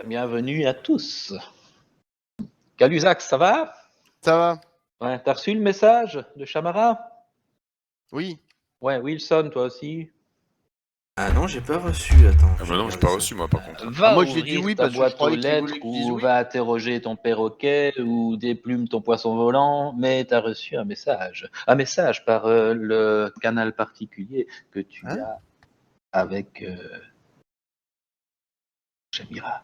bienvenue à tous. Calusac, ça va? Ça va? Ouais, t'as reçu le message de Chamara? Oui. Ouais, Wilson, toi aussi. Ah non, j'ai pas reçu, attends. Ah je bah vais non, j'ai regarder pas ça. reçu moi par contre. Va moi, je lui ai dit ouvrir oui ta parce que je boîte aux croyais qu'il voulait lettres que je dise ou oui. va interroger ton perroquet ou déplume ton poisson volant, mais t'as reçu un message. Un message par le canal particulier que tu Hein? as avec Shamira.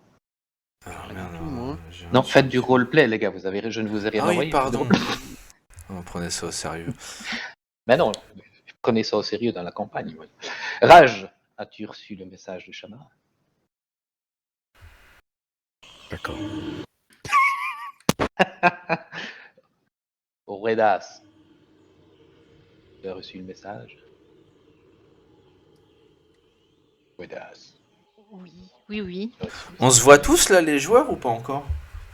Ah Rien merde, du tout, moi. j'ai Non, reçu faites du dessus. roleplay, les gars, je ne vous ai rien Ah oui, envoyé. pardon. On prenait ça au sérieux. Mais non, prenez ça au sérieux dans la campagne. Oui. Rage, as-tu reçu le message de Chamara? D'accord. Redas, tu as reçu le message? Redas, Oui, oui. tu as reçu le On message? se voit tous là, les joueurs, ou pas encore?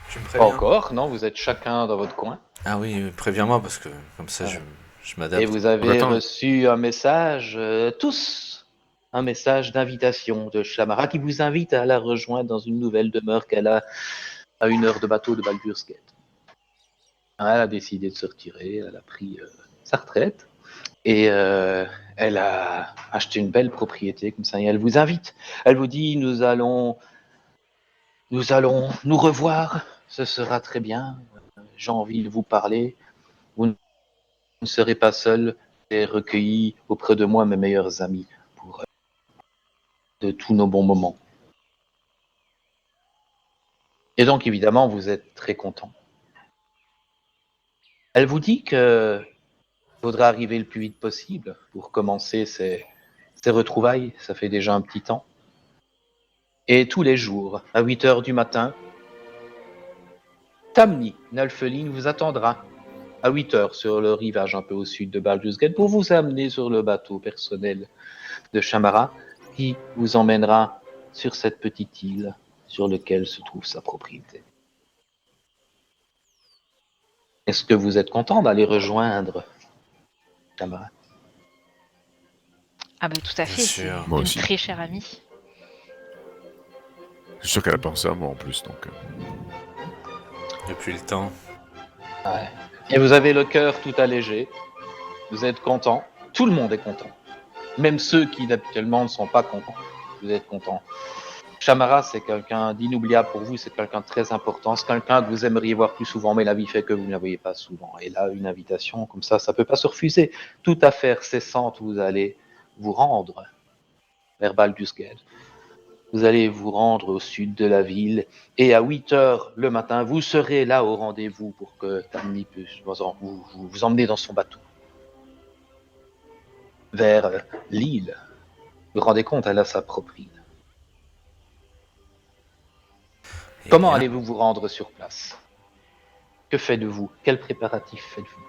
Tu me Pas préviens? encore, non, vous êtes chacun dans votre coin. Ah oui, préviens-moi parce que comme ça Ouais. je Et m'adapte. vous avez Attends. reçu un message, tous, un message d'invitation de Chamara qui vous invite à la rejoindre dans une nouvelle demeure qu'elle a à 1 heure de bateau de Baldur's Gate. Elle a décidé de se retirer, elle a pris sa retraite et elle a acheté une belle propriété comme ça et elle vous invite. Elle vous dit nous allons nous revoir, ce sera très bien. J'ai envie de vous parler. Vous ne serez pas seul et recueilli auprès de moi mes meilleurs amis pour de tous nos bons moments. Et donc évidemment vous êtes très content. Elle vous dit que faudra arriver le plus vite possible pour commencer ces retrouvailles. Ça fait déjà un petit temps. Et tous les jours, à 8 heures du matin, Tamni, une alpheline, vous attendra à 8 heures sur le rivage un peu au sud de Baldur's Gate pour vous amener sur le bateau personnel de Chamara qui vous emmènera sur cette petite île sur laquelle se trouve sa propriété. Est-ce que vous êtes content d'aller rejoindre Chamara? Ah bah tout à Bien fait, sûr. c'est Moi une aussi. très chère amie. Je suis sûr qu'elle a pensé à moi en plus donc. Depuis le temps. Ouais. Et vous avez le cœur tout allégé. Vous êtes content. Tout le monde est content. Même ceux qui habituellement ne sont pas contents. Vous êtes content. Chamara, c'est quelqu'un d'inoubliable pour vous, c'est quelqu'un de très important, c'est quelqu'un que vous aimeriez voir plus souvent, mais la vie fait que vous ne la voyez pas souvent. Et là, une invitation comme ça ne peut pas se refuser. Toute affaire cessante, vous allez vous rendre vers Baldur's Gate. Vous allez vous rendre au sud de la ville et à 8 heures le matin, vous serez là au rendez-vous pour que Tamni puisse vous emmener dans son bateau vers l'île. Vous vous rendez compte, elle a sa propre île. Eh Comment bien, allez-vous vous rendre sur place? Que faites-vous? Quels préparatifs faites-vous?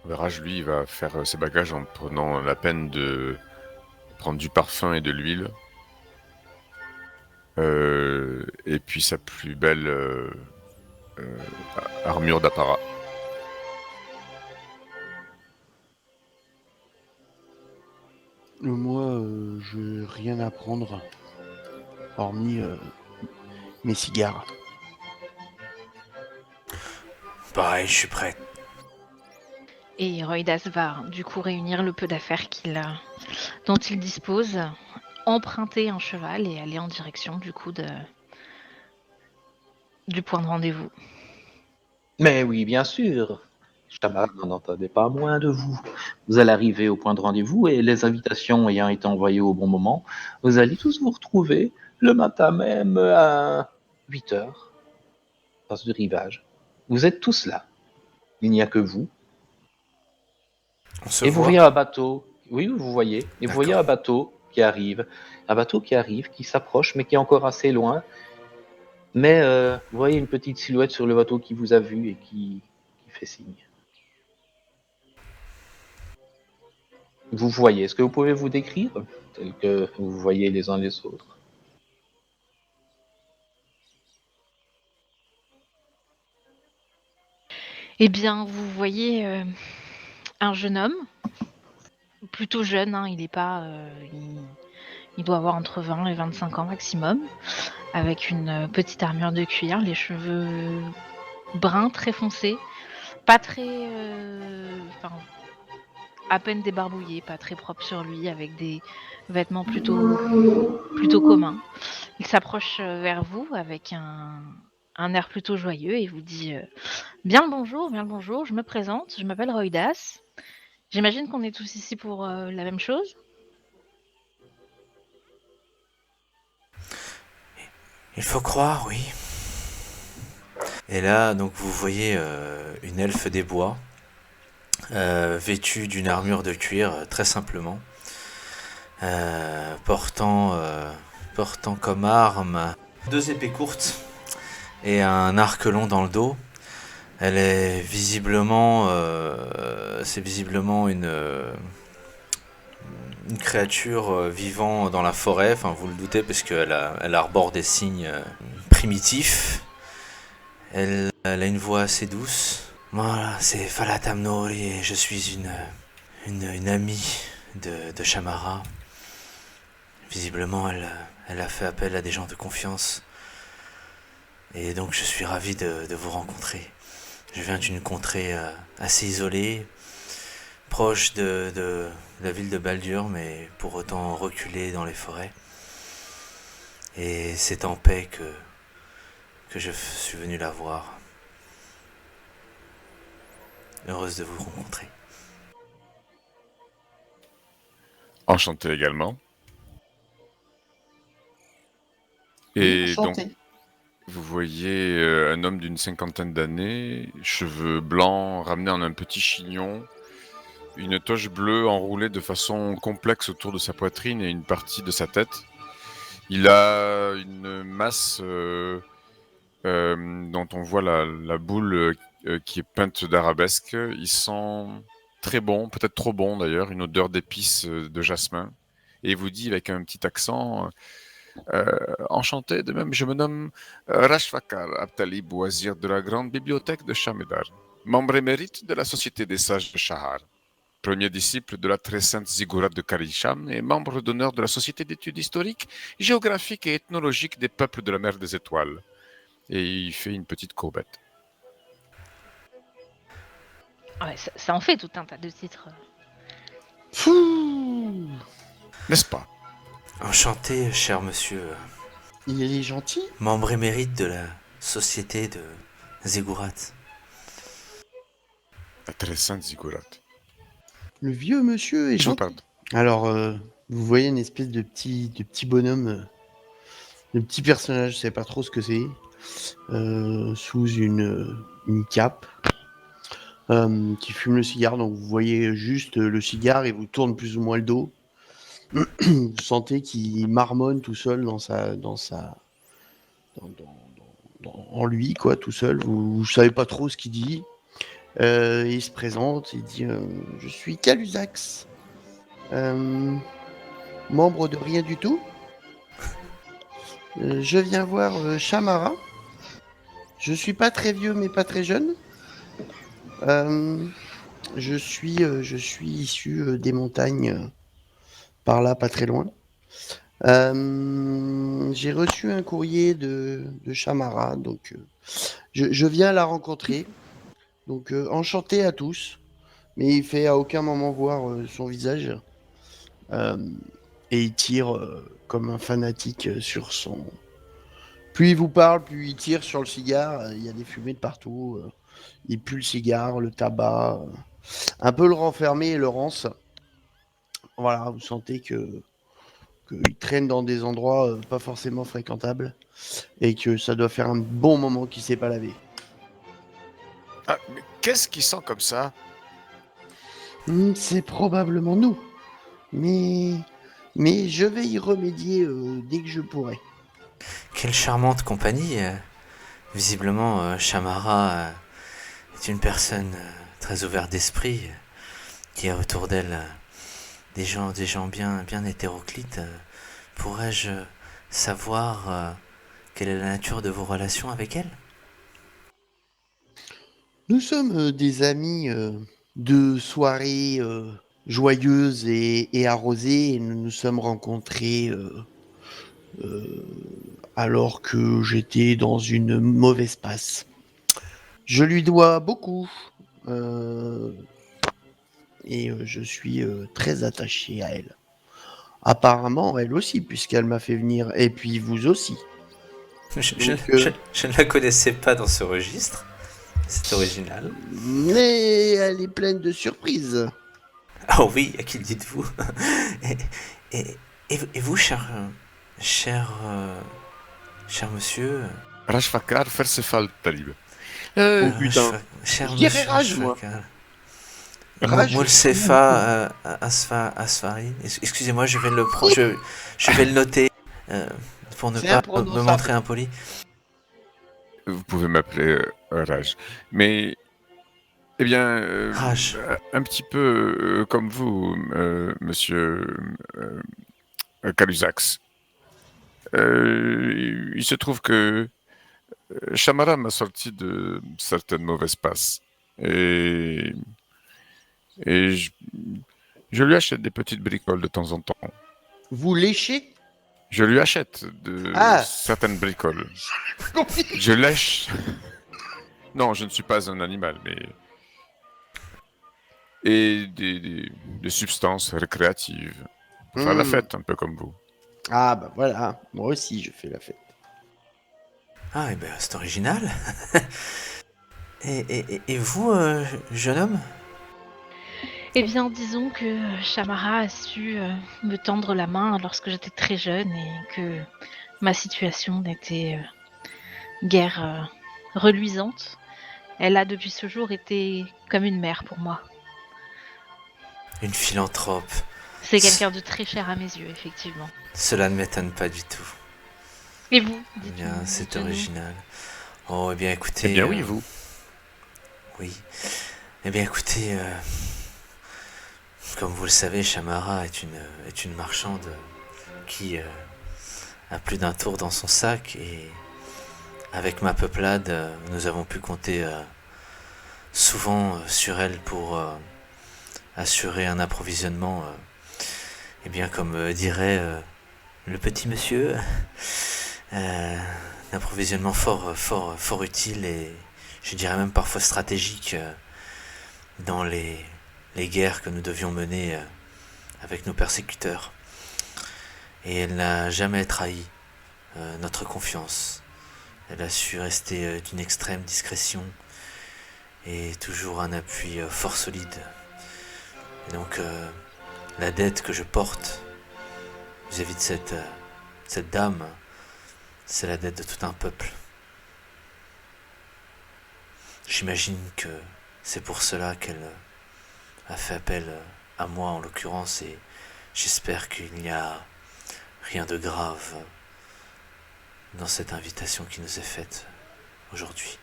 Rage, lui, il va faire ses bagages en prenant la peine de prendre du parfum et de l'huile. Et puis sa plus belle armure d'apparat. Moi, j'ai rien à prendre, hormis mes cigares. pareil, je suis prêt. Et Roidas va du coup réunir le peu d'affaires dont il dispose, emprunter un cheval et aller en direction du coup du point de rendez-vous. Mais oui, bien sûr. Chamara n'en entendait pas moins de vous. Vous allez arriver au point de rendez-vous et les invitations ayant été envoyées au bon moment, vous allez tous vous retrouver le matin même à 8 heures, face du rivage. Vous êtes tous là. Il n'y a que vous. On se Et vous voit. voyez un bateau. Oui, vous voyez. Et vous voyez D'accord. un bateau qui arrive. Un bateau qui arrive, qui s'approche, mais qui est encore assez loin. Mais vous voyez une petite silhouette sur le bateau qui vous a vu et qui fait signe. Vous voyez, est-ce que vous pouvez vous décrire tel que vous voyez les uns les autres? Eh bien, vous voyez un jeune homme, plutôt jeune, hein, il est pas, il doit avoir entre 20 et 25 ans maximum, avec une petite armure de cuir, les cheveux bruns très foncés, pas très, enfin, à peine débarbouillé, pas très propre sur lui, avec des vêtements plutôt communs. Il s'approche vers vous avec un air plutôt joyeux et vous dit bien le bonjour, je me présente, je m'appelle Roidas. J'imagine qu'on est tous ici pour la même chose. Il faut croire, oui. Et là, donc, vous voyez une elfe des bois, vêtue d'une armure de cuir, très simplement, portant comme arme 2 épées courtes et un arc long dans le dos. Elle est visiblement, c'est visiblement une créature vivant dans la forêt. Enfin, vous le doutez parce elle arbore des signes primitifs. Elle a une voix assez douce. Voilà, c'est Falatam Nori et je suis une amie de Shamara. Visiblement, elle a fait appel à des gens de confiance. Et donc, je suis ravi de vous rencontrer. Je viens d'une contrée assez isolée, proche de la ville de Baldur, mais pour autant reculée dans les forêts. Et c'est en paix que je suis venu la voir. Heureuse de vous rencontrer. Enchanté également. Et donc, Enchanté. vous voyez un homme d'une 50aine d'années, cheveux blancs ramenés en un petit chignon, une toche bleue enroulée de façon complexe autour de sa poitrine et une partie de sa tête. Il a une masse dont on voit la boule qui est peinte d'arabesque. Il sent très bon, peut-être trop bon d'ailleurs, une odeur d'épices de jasmin. Et il vous dit avec un petit accent... enchanté, de même, je me nomme Rashfakar Abtalib, Wazir de la grande bibliothèque de Shamedar, membre émérite de la Société des sages de Shahar, premier disciple de la très sainte Ziggurat de Karisham et membre d'honneur de la Société d'études historiques, géographiques et ethnologiques des peuples de la mer des étoiles. Et il fait une petite courbette. Ouais, ça en fait tout un tas de titres. Fouh. N'est-ce pas? Enchanté, cher monsieur, Il est gentil. membre émérite de la Société de Ziggurat. La très sainte Ziggurat. Le vieux monsieur est Je vous gentil. parle. Alors, vous voyez une espèce de petit bonhomme, de petit personnage, je sais pas trop ce que c'est, sous une cape, qui fume le cigare. Donc vous voyez juste le cigare et vous tourne plus ou moins le dos. Vous sentez qu'il marmonne tout seul en lui, quoi, tout seul. Vous savez pas trop ce qu'il dit. Il se présente, il dit je suis Calusax, membre de rien du tout. Je viens voir Shamara. Je suis pas très vieux, mais pas très jeune. Je suis issu des montagnes, par là, pas très loin. J'ai reçu un courrier de Shamara, donc je viens la rencontrer. Donc enchanté à tous, mais il fait à aucun moment voir son visage. Et il tire comme un fanatique sur son... Plus il vous parle, plus il tire sur le cigare. Il y a des fumées de partout. Il pue le cigare, le tabac. Un peu le renfermer et le rance. Voilà, vous sentez qu'il traîne dans des endroits pas forcément fréquentables. Et que ça doit faire un bon moment qu'il s'est pas lavé. Ah, mais qu'est-ce qui sent comme ça? C'est probablement nous. Mais je vais y remédier dès que je pourrai. Quelle charmante compagnie. Visiblement, Shamara est une personne très ouverte d'esprit, qui a autour d'elle des gens bien hétéroclites. Pourrais-je savoir quelle est la nature de vos relations avec elle? Nous sommes des amis de soirées joyeuses et arrosées, et nous nous sommes rencontrés alors que j'étais dans une mauvaise passe. Je lui dois beaucoup et je suis très attaché à elle. Apparemment, elle aussi, puisqu'elle m'a fait venir, et puis vous aussi. Donc, Je ne la connaissais pas dans ce registre. C'est original. mais elle est pleine de surprises. Ah oui, à qui le dites-vous? et, et, et vous, cher, cher monsieur, Rashfakar Fersefal Talib. Oh putain. cher Je dirais monsieur Raj, moi. Ashfakar. Raj, Molsefa Asfari. Excusez-moi, je vais le prendre. Je vais le noter pour ne c'est pas me imprononçable. montrer impoli. Vous pouvez m'appeler Raj. Mais, eh bien, Raj. un petit peu comme vous, monsieur Calusax. Il se trouve que Shamara m'a sorti de certaines mauvaises passes. Et, et je lui achète des petites bricoles de temps en temps. Vous léchez? Je lui achète de Ah. certaines bricoles. Je lèche. Non, je ne suis pas un animal, mais. Et des substances récréatives. Pour faire la fête, un peu comme vous. Ah bah voilà, moi aussi je fais la fête. Ah, et ben c'est original. Et vous, jeune homme? Eh bien, disons que Shamara a su me tendre la main lorsque j'étais très jeune et que ma situation n'était guère reluisante. Elle a depuis ce jour été comme une mère pour moi. Une philanthrope. C'est quelqu'un de très cher à mes yeux, effectivement. Cela ne m'étonne pas du tout. Et vous? Eh bien, c'est dites-nous. original. Oh, eh bien, écoutez. Eh bien, oui, vous. Oui. Eh bien, écoutez, comme vous le savez, Shamara est une marchande qui a plus d'un tour dans son sac et avec ma peuplade, nous avons pu compter souvent sur elle pour assurer un approvisionnement, eh bien, comme dirait le petit monsieur, un approvisionnement fort utile et je dirais même parfois stratégique dans les guerres que nous devions mener avec nos persécuteurs. Et elle n'a jamais trahi notre confiance. Elle a su rester d'une extrême discrétion et toujours un appui fort solide. Et donc la dette que je porte vis-à-vis de cette dame, c'est la dette de tout un peuple. J'imagine que c'est pour cela qu'elle a fait appel à moi en l'occurrence et j'espère qu'il n'y a rien de grave dans cette invitation qui nous est faite aujourd'hui.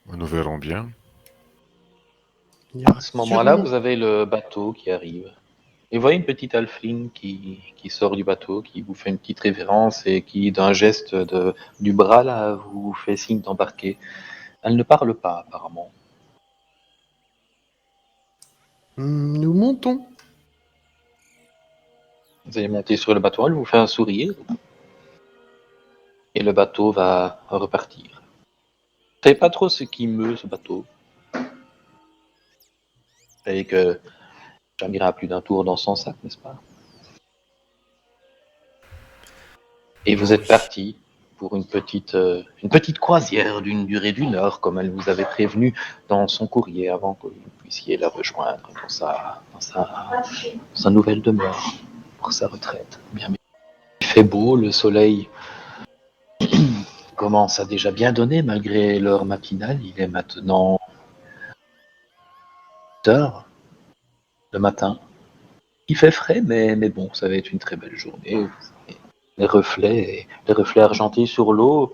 Nous verrons bien. À ce moment-là, vous avez le bateau qui arrive. Et vous voyez une petite halfling qui sort du bateau, qui vous fait une petite révérence et qui, d'un geste du bras, là, vous fait signe d'embarquer. Elle ne parle pas, apparemment. Nous montons. Vous allez monter sur le bateau, elle vous fait un sourire. Et le bateau va repartir. Vous savez pas trop ce qui meut ce bateau. Vous savez que Shamira a plus d'un tour dans son sac, n'est-ce pas? Et vous êtes parti pour une petite croisière d'une durée d'1 heure, comme elle vous avait prévenu dans son courrier, avant que vous puissiez la rejoindre dans sa nouvelle demeure, pour sa retraite. Bien, il fait beau, le soleil commence à déjà bien donner malgré l'heure matinale. Il est maintenant 8h le matin. Il fait frais, mais bon, ça va être une très belle journée. Les reflets argentés sur l'eau,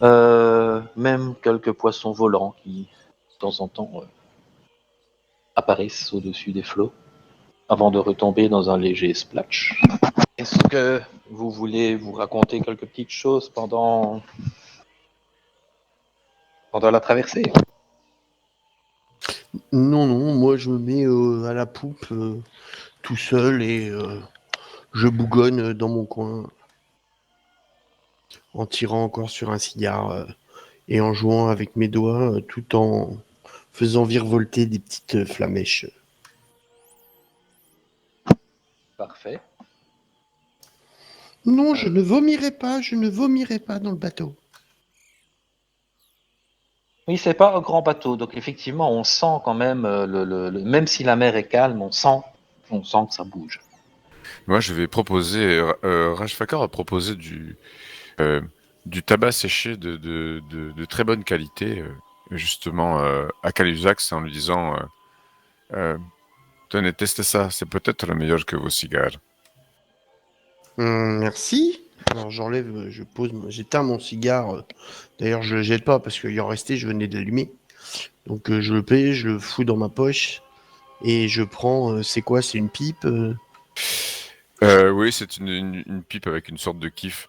même quelques poissons volants qui, de temps en temps, apparaissent au-dessus des flots, avant de retomber dans un léger splash. Est-ce que vous voulez vous raconter quelques petites choses pendant la traversée? Non, non, moi je me mets à la poupe tout seul et je bougonne dans mon coin en tirant encore sur un cigare et en jouant avec mes doigts tout en faisant virevolter des petites flamèches. Parfait. Non, je ne vomirai pas, je ne vomirai pas dans le bateau. Oui, c'est pas un grand bateau, donc effectivement, on sent quand même, même si la mer est calme, on sent que ça bouge. Moi, je vais proposer. Rajfakar a proposé du tabac séché de très bonne qualité, justement, à Calusax en lui disant tenez, testez ça, c'est peut-être le meilleur que vos cigares. Merci. Alors j'enlève, je pose, j'éteins mon cigare. D'ailleurs, je le jette pas parce qu'il en restait, je venais d'allumer. Donc je le paie, je le fous dans ma poche et je prends. C'est quoi? C'est une pipe Oui, c'est une pipe avec une sorte de kiff.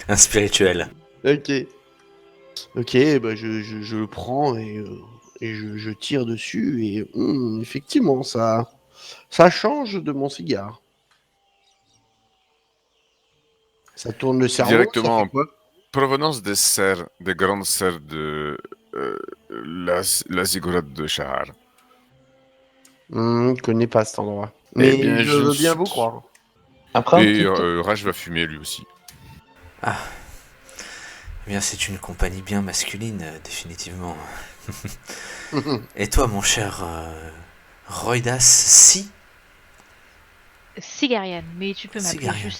Un spirituel. Ok. Ok, bah je le prends et je tire dessus et effectivement ça change de mon cigare. Ça tourne le cerveau, ça Directement fait en quoi? provenance des serres, des grandes serres de la ziggourate de Shahar. Je connais pas cet endroit. Eh Mais bien, je veux bien vous croire. Après un Et petit temps, Raj va fumer lui aussi. Ah, eh bien, c'est une compagnie bien masculine, définitivement. Et toi, mon cher Roidas, si Cigarienne, mais tu peux m'appeler Cigarienne.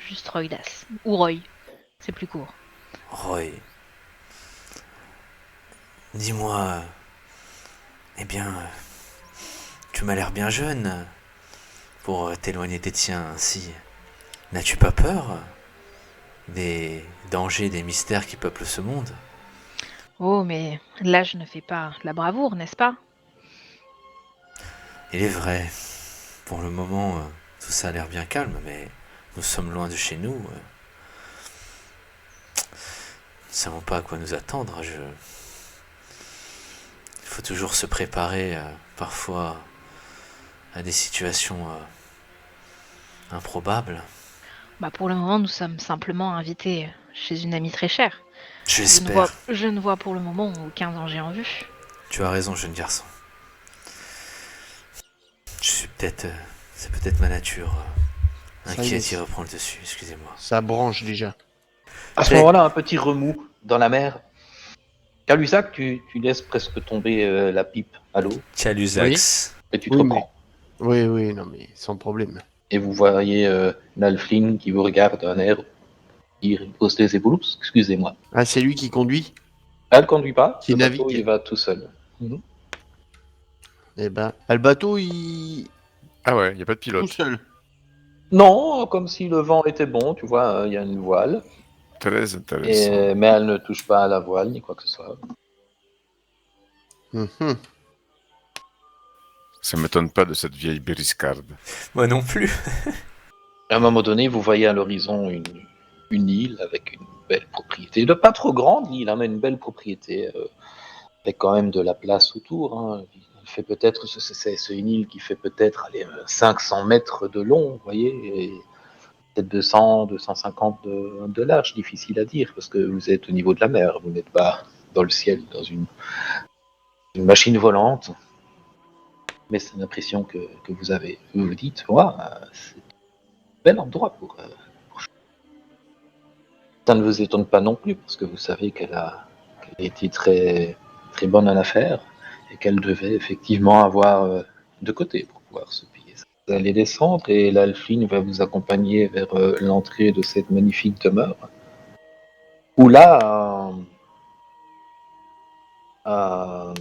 juste Roidas. Ou Roy, c'est plus court. Roy, dis-moi, eh bien, tu m'as l'air bien jeune pour t'éloigner des tiens ainsi. N'as-tu pas peur des dangers, des mystères qui peuplent ce monde? Oh, mais là, je ne fais pas la bravoure, n'est-ce pas? Il est vrai, pour le moment, tout ça a l'air bien calme, mais nous sommes loin de chez nous. Nous ne savons pas à quoi nous attendre. Il faut toujours se préparer, parfois, à des situations improbables. Bah, pour le moment, nous sommes simplement invités chez une amie très chère. J'espère. Je ne vois pour le moment aucun danger en vue. Tu as raison, jeune garçon. Je suis peut-être. C'est peut-être ma nature Ça y est, inquiète qui reprend le dessus, excusez-moi. ça branche déjà. à ce moment-là, un petit remous dans la mer. Calusac, tu laisses presque tomber la pipe à l'eau Calusax. et tu te Oui, reprends. oui, non, mais sans problème. Et vous voyez Nalflin qui vous regarde d'un air, qui pose les épaules. Oups, excusez-moi. Ah, c'est lui qui conduit? Elle ne conduit pas, Qui le bateau navigue? il va tout seul. Mhm. Eh ben, le bateau, il Ah ouais, il n'y a pas de tout pilote. seul. Non, comme si le vent était bon, tu vois, il y a une voile, Très intéressant. mais elle ne touche pas à la voile ni quoi que ce soit. Mhm. Ça m'étonne pas de cette vieille bériscarde. Moi non plus. À un moment donné, vous voyez à l'horizon une île avec une belle propriété, de pas trop grande île, hein, mais une belle propriété, avec quand même de la place autour. Hein. Il fait peut-être, c'est une île qui fait peut-être allez, 500 mètres de long, vous voyez, et peut-être 200, 250 de large, difficile à dire, parce que vous êtes au niveau de la mer, vous n'êtes pas dans le ciel, dans une machine volante, mais c'est l'impression que vous avez. Vous vous dites, ouais, c'est un bel endroit pour. Ça ne vous étonne pas non plus, parce que vous savez qu'elle a été très, très bonne à l'affaire, et qu'elle devait effectivement avoir de côté pour pouvoir se payer ça. Vous allez descendre, et l'Alphine va vous accompagner vers l'entrée de cette magnifique demeure, où là, un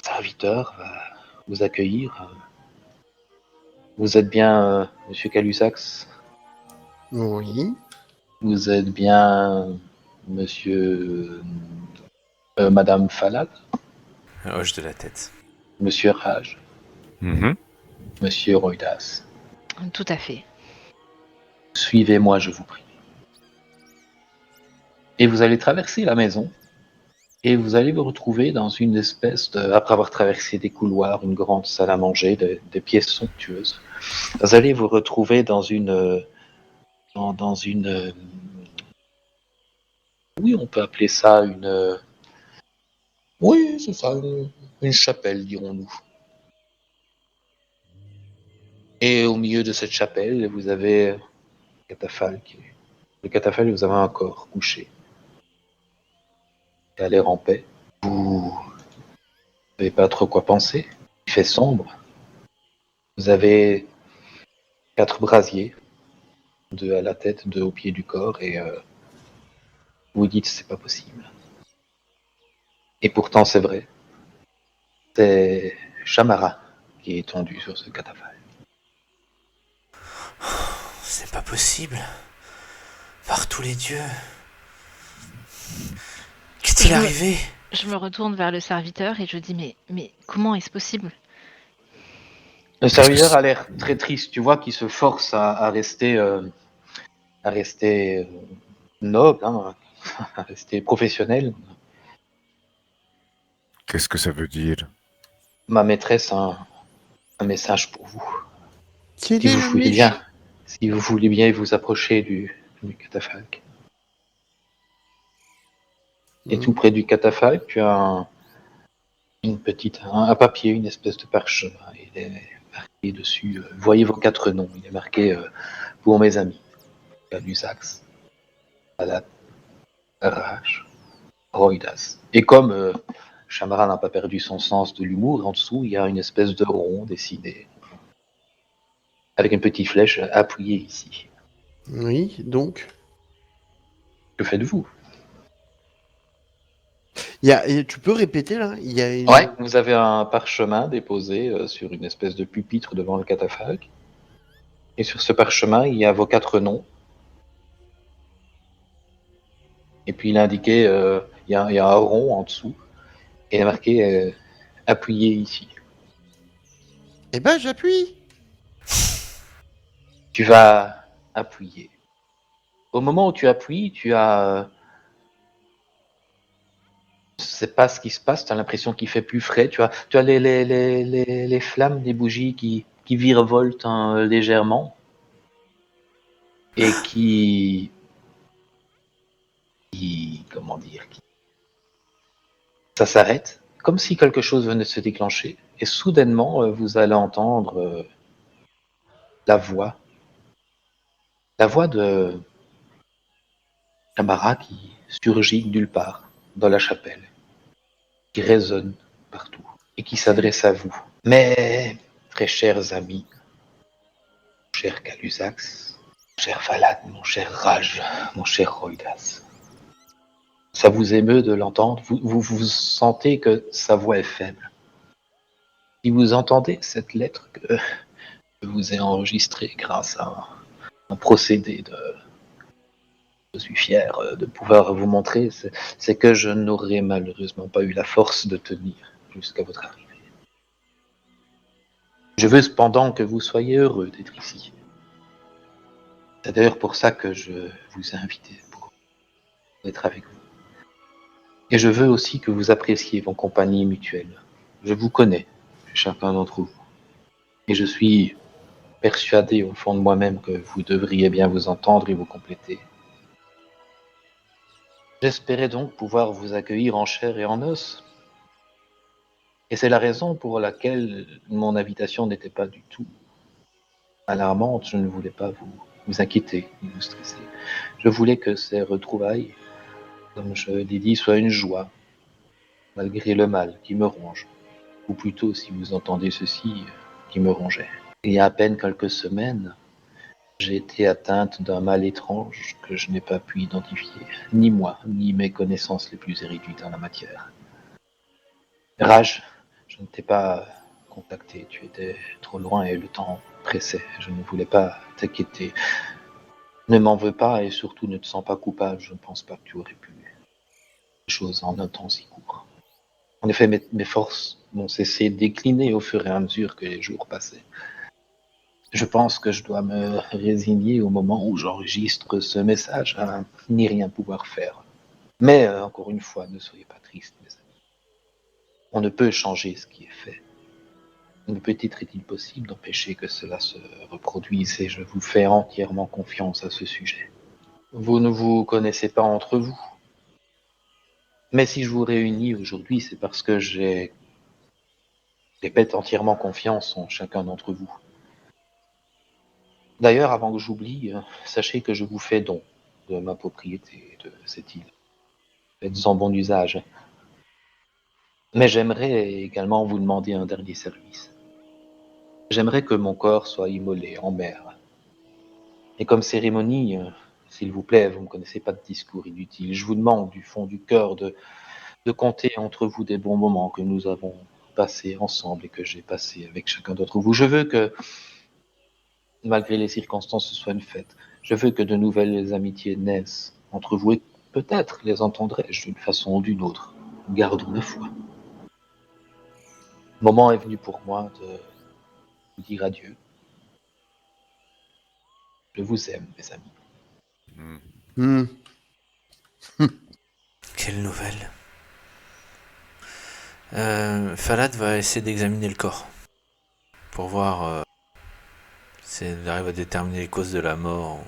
serviteur va vous accueillir. Vous êtes bien Monsieur Calusax? Oui. Vous êtes bien Monsieur Madame Falak? Hoche de la tête. Monsieur Raj? Mhm. Monsieur Roidas? Tout à fait. Suivez-moi, je vous prie. Et vous allez traverser la maison. Et vous allez vous retrouver dans une espèce de, après avoir traversé des couloirs, une grande salle à manger, des pièces somptueuses, vous allez vous retrouver dans une, dans une, oui, on peut appeler ça une, oui, c'est ça, une chapelle, dirons-nous. Et au milieu de cette chapelle, vous avez le catafalque. Le catafalque, vous avez un corps couché, qui a l'air en paix. Vous n'avez pas trop quoi penser. Il fait sombre. Vous avez 4 brasiers, 2 à la tête, 2 au pied du corps, et vous dites c'est pas possible. Et pourtant c'est vrai. C'est Shamara qui est tendu sur ce catafalque. C'est pas possible. Par tous les dieux. Qu'est-il Je me- arrivé? Je me retourne vers le serviteur et je dis mais comment est-ce possible? Le Qu'est-ce que serviteur c'est? a l'air très triste. Tu vois qu'il se force à rester, noble, hein, à rester professionnel. Qu'est-ce que ça veut dire? Ma maîtresse a un message pour vous. Quel Si est vous le voulez méchant? bien, si vous voulez bien vous approcher du catafalque. Et tout près du catafalque, tu as un papier, une espèce de parchemin. Il est marqué dessus. Voyez vos 4 noms. Il est marqué pour mes amis. Lusax, Alat, Raj, Roidas. Et comme Shamara n'a pas perdu son sens de l'humour, en dessous, il y a une espèce de rond dessiné avec une petite flèche appuyée ici. Oui, donc. Que faites-vous? Et tu peux répéter là? Il y a une. Ouais, vous avez un parchemin déposé sur une espèce de pupitre devant le catafalque. Et sur ce parchemin, il y a vos 4 noms. Et puis il est indiqué, il y a un rond en dessous. Et il est marqué appuyez ici. Eh ben, j'appuie! Tu vas appuyer. Au moment où tu appuies, tu as. Je sais pas ce qui se passe, tu as l'impression qu'il fait plus frais. Tu as les flammes des bougies qui virevoltent légèrement. Et comment dire, ça s'arrête, comme si quelque chose venait de se déclencher, et soudainement, vous allez entendre la voix, la voix de Shamara qui surgit nulle part dans la chapelle, qui résonne partout, et qui s'adresse à vous. Mes très chers amis, mon cher Calusax, mon cher Falad, mon cher Raj, mon cher Roidas, ça vous émeut de l'entendre, vous sentez que sa voix est faible. Si vous entendez cette lettre que je vous ai enregistrée grâce à un procédé je suis fier de pouvoir vous montrer, c'est que je n'aurais malheureusement pas eu la force de tenir jusqu'à votre arrivée. Je veux cependant que vous soyez heureux d'être ici. C'est d'ailleurs pour ça que je vous ai invité, pour être avec vous. Et je veux aussi que vous appréciez vos compagnies mutuelles. Je vous connais, chacun d'entre vous. Et je suis persuadé au fond de moi-même que vous devriez bien vous entendre et vous compléter. J'espérais donc pouvoir vous accueillir en chair et en os. Et c'est la raison pour laquelle mon invitation n'était pas du tout alarmante. Je ne voulais pas vous inquiéter, ni vous stresser. Je voulais que ces retrouvailles, comme je l'ai dit, soient une joie, malgré le mal qui me ronge. Ou plutôt, si vous entendez ceci, qui me rongeait. Il y a à peine quelques semaines, j'ai été atteinte d'un mal étrange que je n'ai pas pu identifier, ni moi, ni mes connaissances les plus érudites en la matière. Rage, je ne t'ai pas contacté, tu étais trop loin et le temps pressait. Je ne voulais pas t'inquiéter. Ne m'en veux pas et surtout ne te sens pas coupable, je ne pense pas que tu aurais pu faire les choses en un temps si court. En effet, mes forces m'ont cessé de décliner au fur et à mesure que les jours passaient. Je pense que je dois me résigner au moment où j'enregistre ce message à n'y rien pouvoir faire Mais encore une fois, ne soyez pas tristes, mes amis. On ne peut changer ce qui est fait. Mais peut-être est-il possible d'empêcher que cela se reproduise et je vous fais entièrement confiance à ce sujet. Vous ne vous connaissez pas entre vous. Mais si je vous réunis aujourd'hui, c'est parce que j'ai, répète, entièrement confiance en chacun d'entre vous. D'ailleurs, avant que j'oublie, sachez que je vous fais don de ma propriété de cette île. Faites-en bon usage. Mais j'aimerais également vous demander un dernier service. J'aimerais que mon corps soit immolé en mer. Et comme cérémonie, s'il vous plaît, vous ne me connaissez pas de discours inutile. Je vous demande du fond du cœur de compter entre vous des bons moments que nous avons passés ensemble et que j'ai passés avec chacun d'entre vous. Je veux que, malgré les circonstances, ce soit une fête. Je veux que de nouvelles amitiés naissent entre vous et peut-être les entendrai-je d'une façon ou d'une autre. Gardons la foi. Le moment est venu pour moi de vous dire adieu. Je vous aime, mes amis. Hmm. Quelle nouvelle. Falad va essayer d'examiner le corps pour voir s'il arrive à déterminer les causes de la mort.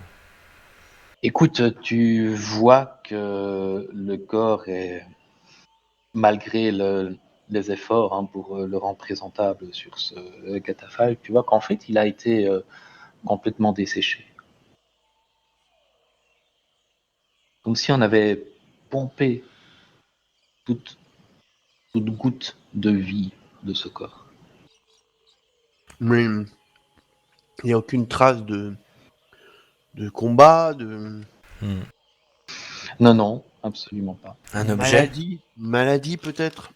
Écoute, tu vois que le corps est, malgré les efforts pour le rendre présentable sur ce catafalque, tu vois qu'en fait, il a été complètement desséché. Comme si on avait pompé toute goutte de vie de ce corps. Mais il n'y a aucune trace de combat, de Non, non, absolument pas. Un objet. maladie peut-être.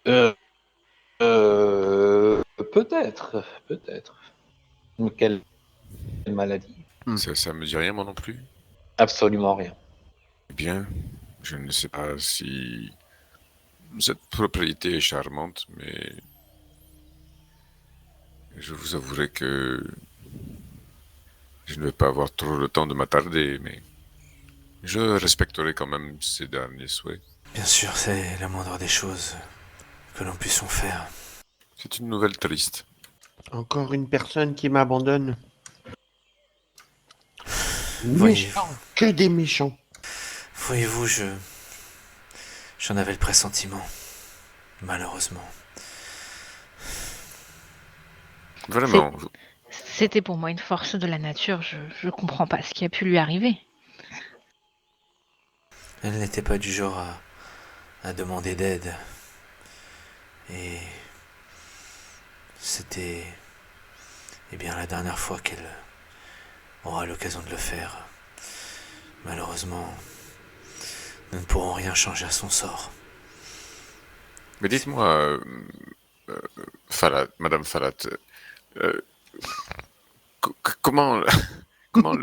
Euh, peut-être, peut-être. Mais quelle maladie? Ça me dit rien, moi non plus. Absolument rien. Eh bien, je ne sais pas si cette propriété est charmante, mais je vous avouerai que je ne vais pas avoir trop le temps de m'attarder, mais je respecterai quand même ces derniers souhaits. Bien sûr, c'est la moindre des choses que l'on puisse en faire. C'est une nouvelle triste. Encore une personne qui m'abandonne. Voyez-vous, Méchant, que des méchants. voyez-vous, j'en avais le pressentiment, malheureusement. Vraiment, C'était pour moi une force de la nature. Je comprends pas ce qui a pu lui arriver. Elle n'était pas du genre à demander d'aide. Et c'était, eh bien, la dernière fois qu'elle aura l'occasion de le faire. Malheureusement, nous ne pourrons rien changer à son sort. mais dites-moi, Falat, Madame Falat, euh, comment, comment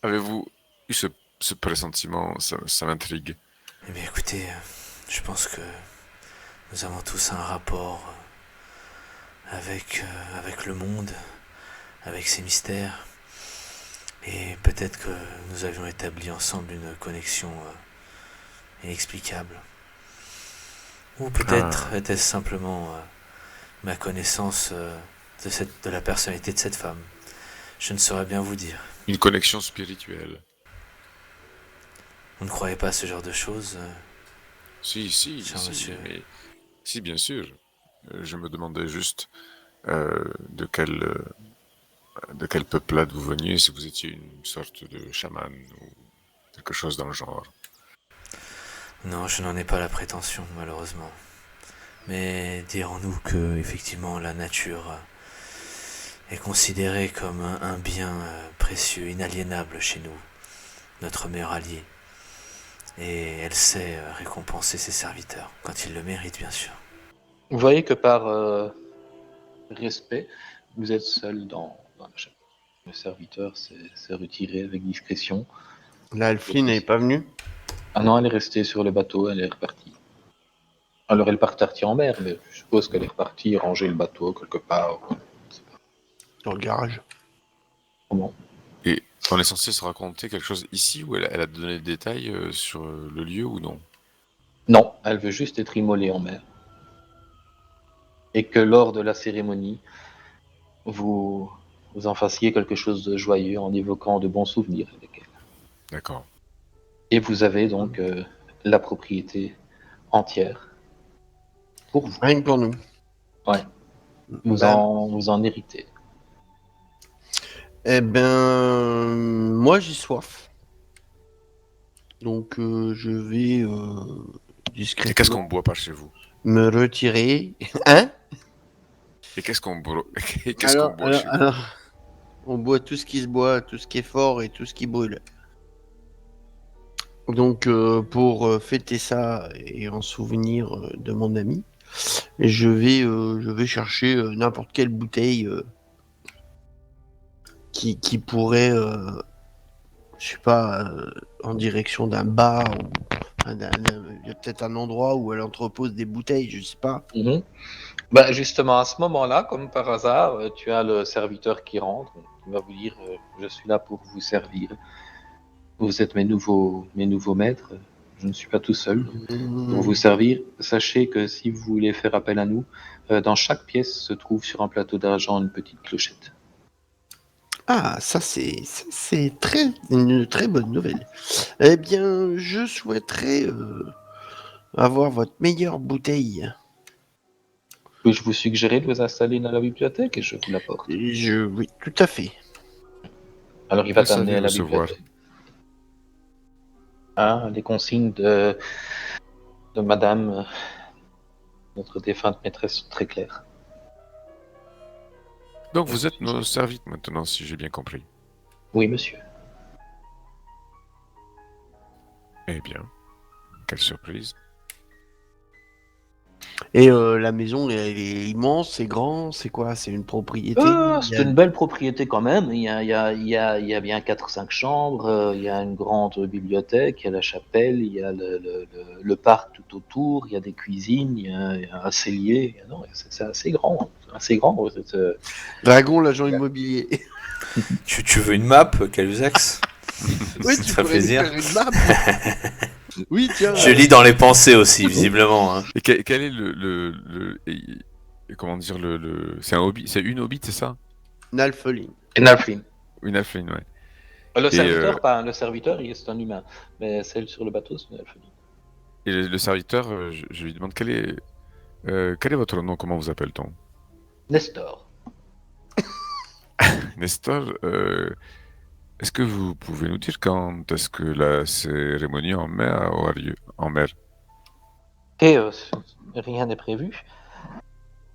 avez-vous eu ce pressentiment? Ça m'intrigue. Eh bien, écoutez, je pense que nous avons tous un rapport avec le monde, avec ses mystères. Et peut-être que nous avions établi ensemble une connexion inexplicable. Ou peut-être était-ce simplement ma connaissance de la personnalité de cette femme. Je ne saurais bien vous dire. Une connexion spirituelle. Vous ne croyez pas à ce genre de choses, Si, cher si, monsieur? mais si, bien sûr. Je me demandais juste euh, de quel euh, de quelle peuplade vous veniez, si vous étiez une sorte de chaman ou quelque chose dans le genre. Non, je n'en ai pas la prétention, malheureusement. Mais dirons-nous que, effectivement, la nature est considérée comme un bien précieux, inaliénable chez nous, notre meilleur allié. Et elle sait récompenser ses serviteurs, quand ils le méritent, bien sûr. Vous voyez que par respect, vous êtes seul dans la chambre. Le serviteur s'est retiré avec discrétion. La Alphine n'est pas venue. Ah non, elle est restée sur le bateau, elle est repartie. Alors elle est partie en mer, mais je suppose qu'elle est repartie ranger le bateau quelque part. Dans le garage. Comment? Et On est censé se raconter quelque chose ici ou elle a donné des détails sur le lieu ou non? Non, elle veut juste être immolée en mer. Et que lors de la cérémonie, vous, vous en fassiez quelque chose de joyeux en évoquant de bons souvenirs avec elle. D'accord. Et vous avez donc la propriété entière pour vous. Rien que pour nous. Ouais. Vous Ben, en héritez. Eh ben, moi j'ai soif. Donc je vais Et qu'est-ce discrètement qu'on boit par chez vous? me retirer. Hein? Et qu'est-ce qu'on boit chez vous? Alors, on boit tout ce qui se boit, tout ce qui est fort et tout ce qui brûle. Donc pour fêter ça et en souvenir de mon ami, je vais chercher n'importe quelle bouteille qui pourrait, je sais pas, en direction d'un bar ou il y a peut-être un endroit où elle entrepose des bouteilles, je sais pas. Mhm. Bah, justement, à ce moment-là, comme par hasard, tu as le serviteur qui rentre, qui va vous dire je suis là pour vous servir. Vous êtes mes nouveaux maîtres. Je ne suis pas tout seul pour vous servir. Sachez que si vous voulez faire appel à nous, dans chaque pièce se trouve sur un plateau d'argent une petite clochette. Ah, c'est une très bonne nouvelle. Eh bien, je souhaiterais avoir votre meilleure bouteille. Puis-je vous suggérer de vous installer dans la bibliothèque et je vous l'apporte. Oui, tout à fait. Alors il va Vous t'amener savez à la recevoir. bibliothèque. Hein, les consignes de madame, notre défunte maîtresse, sont très claires. Donc vous êtes nos servites maintenant, si j'ai bien compris. Oui, monsieur. Eh bien, quelle surprise. Et la maison, elle est immense, c'est grand, c'est quoi? C'est une propriété? Il y C'est a- une belle propriété quand même. Il y a bien 4-5 chambres, il y a une grande bibliothèque, il y a la chapelle, il y a le parc tout autour, il y a des cuisines, il y a un cellier. Non, c'est assez grand. Hein. C'est assez grand. Dragon, l'agent immobilier. Tu veux une map, Calusax? Oui, Ça te tu ferait pourrais nous plaisir. faire une map. Oui, tiens. Je lis dans les pensées aussi, visiblement. Hein. Et quel est comment dire c'est un hobby, c'est une hobbit, c'est ça? Nalphelin. Nalflin. Une elfine, ouais. Le Et, serviteur, pas le serviteur, c'est un humain. Mais celle sur le bateau, c'est une Nalflin. et le serviteur, je lui demande quel est votre nom, comment vous appelle-t-on? Nestor. Nestor, est-ce que vous pouvez nous dire quand est-ce que la cérémonie en mer aura lieu? En mer. Et rien n'est prévu.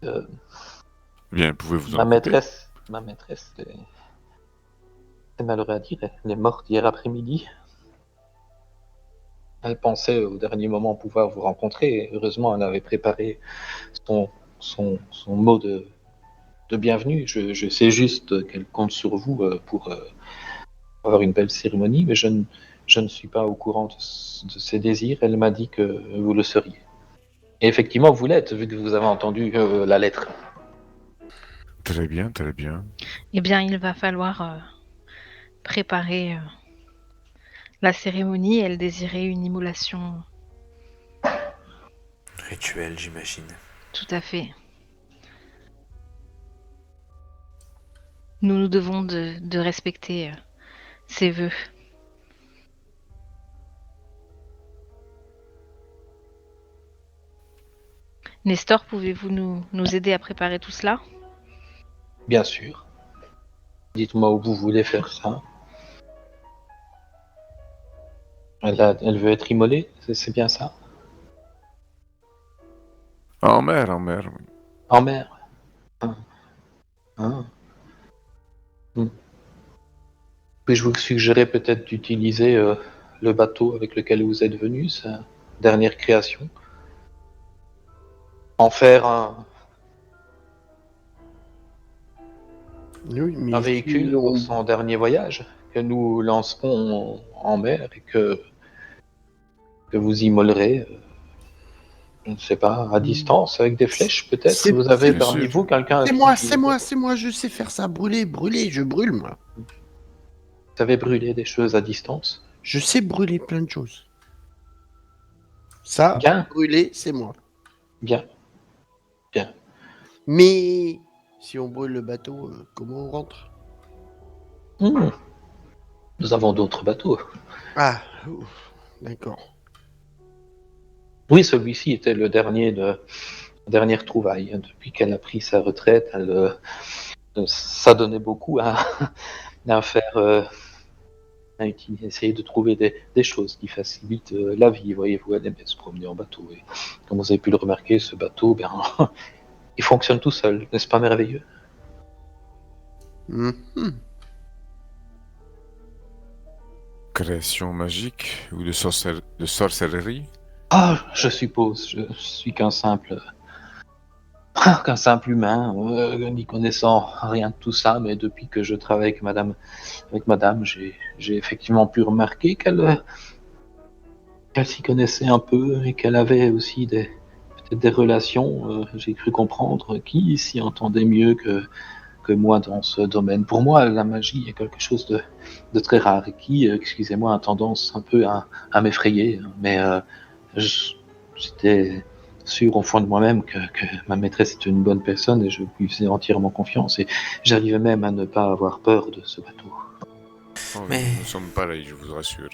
Euh, Bien, pouvez-vous en ma occuper? maîtresse, c'est malheureux à dire, elle est morte hier après-midi. Elle pensait au dernier moment pouvoir vous rencontrer. Et heureusement, elle avait préparé son mot de bienvenue. Je sais juste qu'elle compte sur vous pour avoir une belle cérémonie, mais je ne suis pas au courant de ses désirs. Elle m'a dit que vous le seriez. Et effectivement, vous l'êtes, vu que vous avez entendu la lettre. Très bien, très bien. Eh bien, il va falloir préparer la cérémonie. Elle désirait une immolation, Rituel, j'imagine. tout à fait. Nous nous devons de respecter ses vœux. Nestor, pouvez-vous nous aider à préparer tout cela? Bien sûr. Dites-moi où vous voulez faire ça. Elle veut être immolée, c'est bien ça? En mer, oui. En mer. Ah. Ah. Hmm. Puis-je vous suggérer peut-être d'utiliser le bateau avec lequel vous êtes venu, sa dernière création? En faire Oui, mais un véhicule si on- pour son dernier voyage, que nous lancerons en mer et que vous immolerez, je ne sais pas, à distance, avec des flèches peut-être? C'est- Vous avez Bien parmi sûr. vous quelqu'un C'est moi, je sais faire ça. Brûler, je brûle, moi. Vous savez brûler des choses à distance? Je sais brûler plein de choses. Ça, Bien, brûler, c'est moi. bien, bien. Mais si on brûle le bateau, comment on rentre? Hmm, Nous avons d'autres bateaux. Ah, ouf, d'accord. Oui, celui-ci était le dernier de la dernière trouvaille. Depuis qu'elle a pris sa retraite, ça donnait beaucoup à faire, essayer de trouver des choses qui facilitent la vie. Voyez-vous, elle aimait se promener en bateau. Et comme vous avez pu le remarquer, ce bateau, bien, il fonctionne tout seul. N'est-ce pas merveilleux? Mhm. Création magique ou de sorcellerie? Ah, je suppose, je suis qu'un simple humain, n'y connaissant rien de tout ça, mais depuis que je travaille avec madame, j'ai effectivement pu remarquer qu'elle s'y connaissait un peu et qu'elle avait aussi peut-être des relations, j'ai cru comprendre, qui s'y entendaient mieux que moi dans ce domaine. Pour moi, la magie est quelque chose de très rare et qui, excusez-moi, a tendance un peu à m'effrayer, mais j'étais sûr au fond de moi-même que ma maîtresse était une bonne personne et je lui faisais entièrement confiance et j'arrivais même à ne pas avoir peur de ce bateau. Oh, Mais- nous sommes pareils, je vous rassure.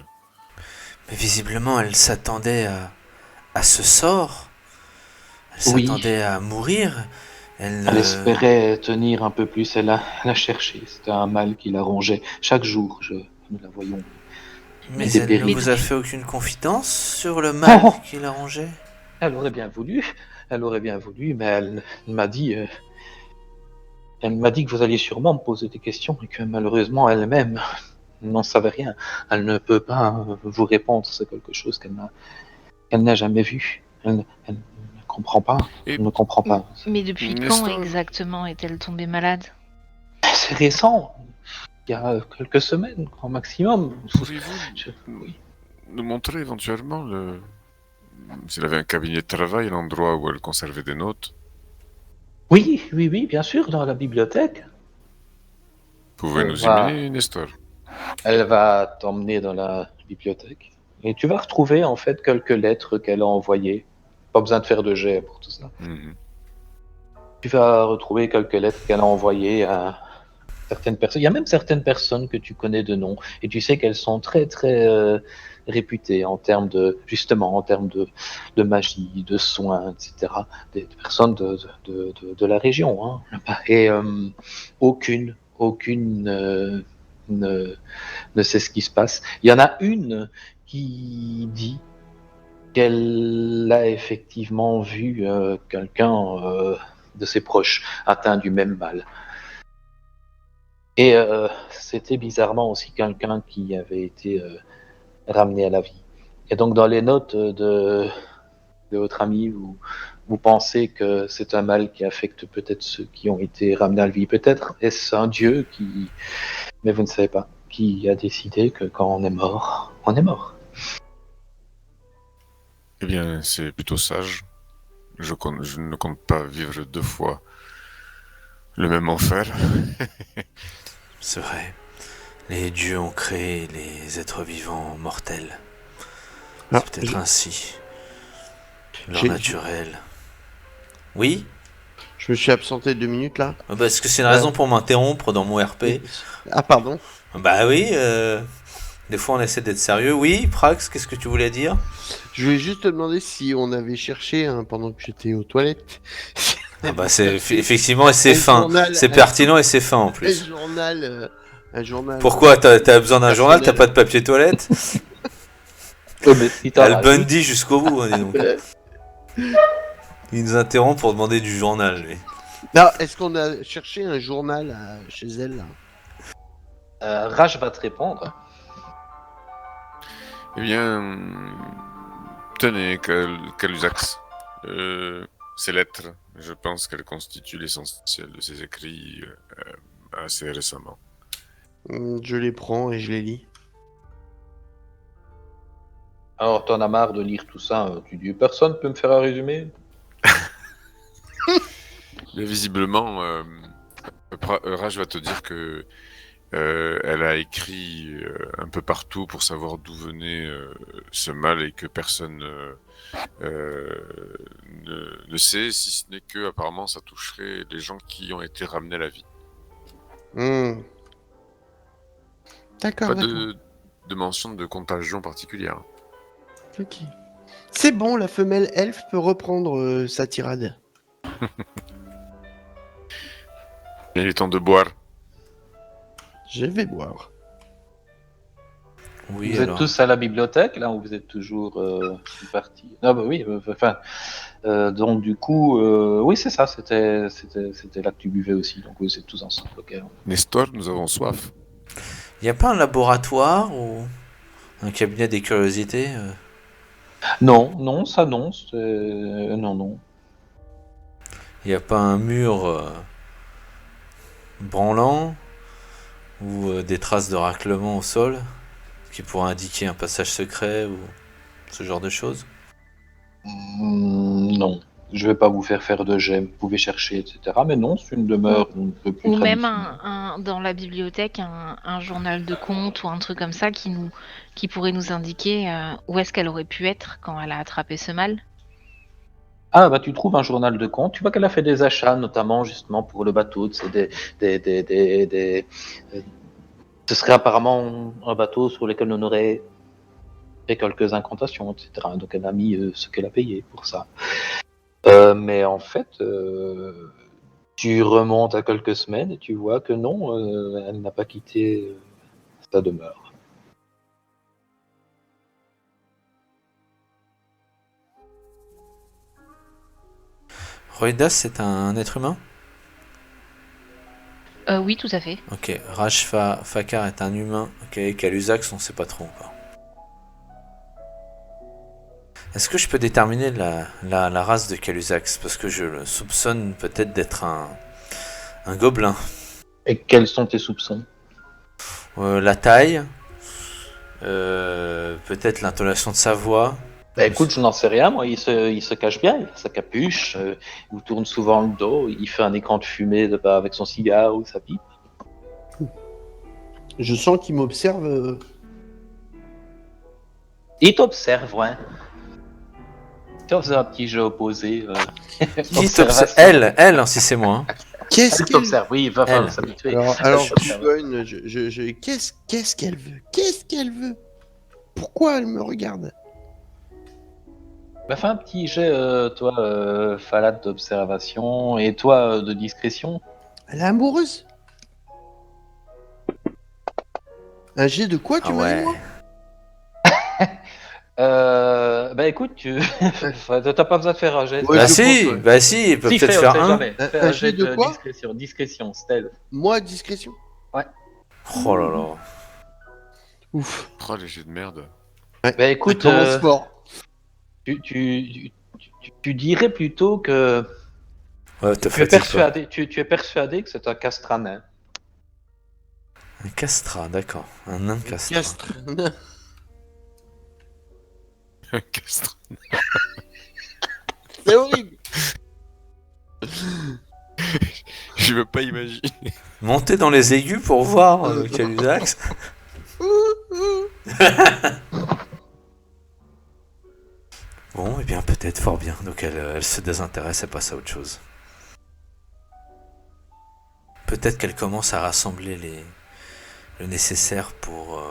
Mais visiblement, elle s'attendait à ce sort. Elle Oui. s'attendait à mourir. Elle espérait tenir un peu plus, elle a cherché, c'était un mal qui la rongeait. Chaque jour, nous la voyons. Mais des elle ne périls. vous a fait aucune confidence sur le mal Oh, qui l'arrangeait? elle aurait bien voulu, mais elle m'a dit, elle m'a dit que vous alliez sûrement me poser des questions et que malheureusement elle-même n'en savait rien. Elle ne peut pas vous répondre, c'est quelque chose qu'elle n'a jamais vu. Elle ne comprend pas. Et- Elle ne comprend pas. Mais depuis quand Nestor, exactement est-elle tombée malade? C'est récent, il y a quelques semaines, grand maximum. pourriez-vous Oui. nous montrer éventuellement s'il avait un cabinet de travail, l'endroit où elle conservait des notes? Oui, bien sûr, dans la bibliothèque. Pouvez nous y Va- mener, Nestor? Elle va t'emmener dans la bibliothèque. Et tu vas retrouver en fait quelques lettres qu'elle a envoyées. Pas besoin de faire de jet pour tout ça. Mhm. Tu vas retrouver quelques lettres qu'elle a envoyées à certaines personnes. Il y a même certaines personnes que tu connais de nom. Et tu sais qu'elles sont très réputées en termes justement, en termes de magie, de soins, etc. Des personnes de la région. Hein, là-bas. Et aucune ne sait ce qui se passe. Il y en a une qui dit qu'elle a effectivement vu quelqu'un de ses proches atteint du même mal. Et c'était bizarrement aussi quelqu'un qui avait été ramené à la vie. Et donc dans les notes de votre ami, vous pensez que c'est un mal qui affecte peut-être ceux qui ont été ramenés à la vie. Peut-être est-ce un dieu qui... Mais vous ne savez pas. Qui a décidé que quand on est mort, on est mort. Eh bien, c'est plutôt sage. Je ne compte pas vivre 2 fois le même enfer. C'est vrai. Les dieux ont créé les êtres vivants mortels. Ah, C'est peut-être ainsi. Leur j'ai- naturel. Oui? je me suis absenté 2 minutes là. Parce que c'est une raison pour m'interrompre dans mon RP. Ah, pardon. Bah oui, des fois on essaie d'être sérieux. Oui, Prax, qu'est-ce que tu voulais dire? Je voulais juste te demander si on avait cherché pendant que j'étais aux toilettes. Ah bah c'est effectivement et c'est Un fin. journal, C'est un- pertinent et c'est fin en un plus. journal. Un journal. Pourquoi t'as besoin d'un journal? T'as pas de papier toilette? Mais si t'en Al rajoutes, Bundy jusqu'au bout, hein, dis donc. Il nous interrompt pour demander du journal, lui. Non, est-ce qu'on a cherché un journal chez elle là? Raj va te répondre. Eh bien, tenez, Calusax. Ces lettres, je pense qu'elles constituent l'essentiel de ses écrits assez récemment. Je les prends et je les lis. Alors, t'en as marre de lire tout ça. Tu dis, personne peut me faire un résumé? Mais visiblement, Raj va te dire que Elle a écrit un peu partout pour savoir d'où venait ce mal et que personne ne sait, si ce n'est que apparemment ça toucherait les gens qui ont été ramenés à la vie. Hmm. D'accord, Pas d'accord. de mention de contagion particulière. Ok. C'est bon, la femelle elfe peut reprendre sa tirade. Il est temps de boire. Je vais boire. Oui, Vous êtes alors. tous à la bibliothèque, là, ou vous êtes toujours partis? Ah bah oui, enfin, donc du coup, oui, c'est ça, c'était là que tu buvais aussi, donc vous êtes tous ensemble, ok. Nestor, nous avons soif. Il n'y a pas un laboratoire ou un cabinet des curiosités Non, non, ça non, non, non. Il n'y a pas un mur branlant ou des traces de raclement au sol qui pourraient indiquer un passage secret ou ce genre de choses? Non, je vais pas vous faire de jet, vous pouvez chercher, etc. Mais non, c'est une demeure un peu plus Ou même traditionnelle. dans la bibliothèque, un journal de compte ou un truc comme ça qui pourrait nous indiquer où est-ce qu'elle aurait pu être quand elle a attrapé ce mal. Ah, bah tu trouves un journal de compte, tu vois qu'elle a fait des achats, notamment justement pour le bateau, c'est ce serait apparemment un bateau sur lequel on aurait fait quelques incantations, etc. Donc elle a mis ce qu'elle a payé pour ça. Mais en fait, tu remontes à quelques semaines et tu vois que non, elle n'a pas quitté sa demeure. Roidas, c'est un être humain? Oui, tout à fait. Ok. Fakar est un humain. Ok. Calusax, on sait pas trop encore. Est-ce que je peux déterminer la race de Calusax? Parce que je le soupçonne peut-être d'être un gobelin. Et quels sont tes soupçons? La taille, peut-être l'intonation de sa voix. Bah écoute, je n'en sais rien, moi, il se cache bien, il a sa capuche, il vous tourne souvent le dos, il fait un écran de fumée avec son cigare ou sa pipe. Je sens qu'il m'observe. Il t'observe, ouais. Tu vas faire un petit jeu opposé. Observation. Elle, si c'est moi. Hein. Qu'est-ce Elle qu'elle t'observe, oui, il va falloir Elle. s'habituer. Alors Elle tu t'observe. dois une. Qu'est-ce qu'elle veut? Qu'est-ce qu'elle veut? Pourquoi elle me regarde? Bah, fais un petit jet, toi, Falad d'observation, et toi, de discrétion. Elle est amoureuse? Un jet de quoi, tu Ah m'as dit, ouais. moi? Bah écoute, t'as pas besoin de faire un jet. Ouais, Bah je si, pense, ouais. bah si, il peut Si, peut-être fais, on faire sait un. jamais. Fais un jet de de quoi? discrétion, stealth. Moi, discrétion. Oh là là. Ouf. Oh, les jeux de merde. Ouais, Bah écoute, ça commence fort. tu dirais plutôt que Ouais, te tu es fatigue pas. persuadé, tu es persuadé que c'est un castranin. Un castra, d'accord. Un nain castra. Castre. Castre. C'est horrible. Je veux pas imaginer. Montez dans les aigus pour voir Calusax. Bon, et bien peut-être, fort bien. Donc elle se désintéresse et passe à autre chose. Peut-être qu'elle commence à rassembler le nécessaire pour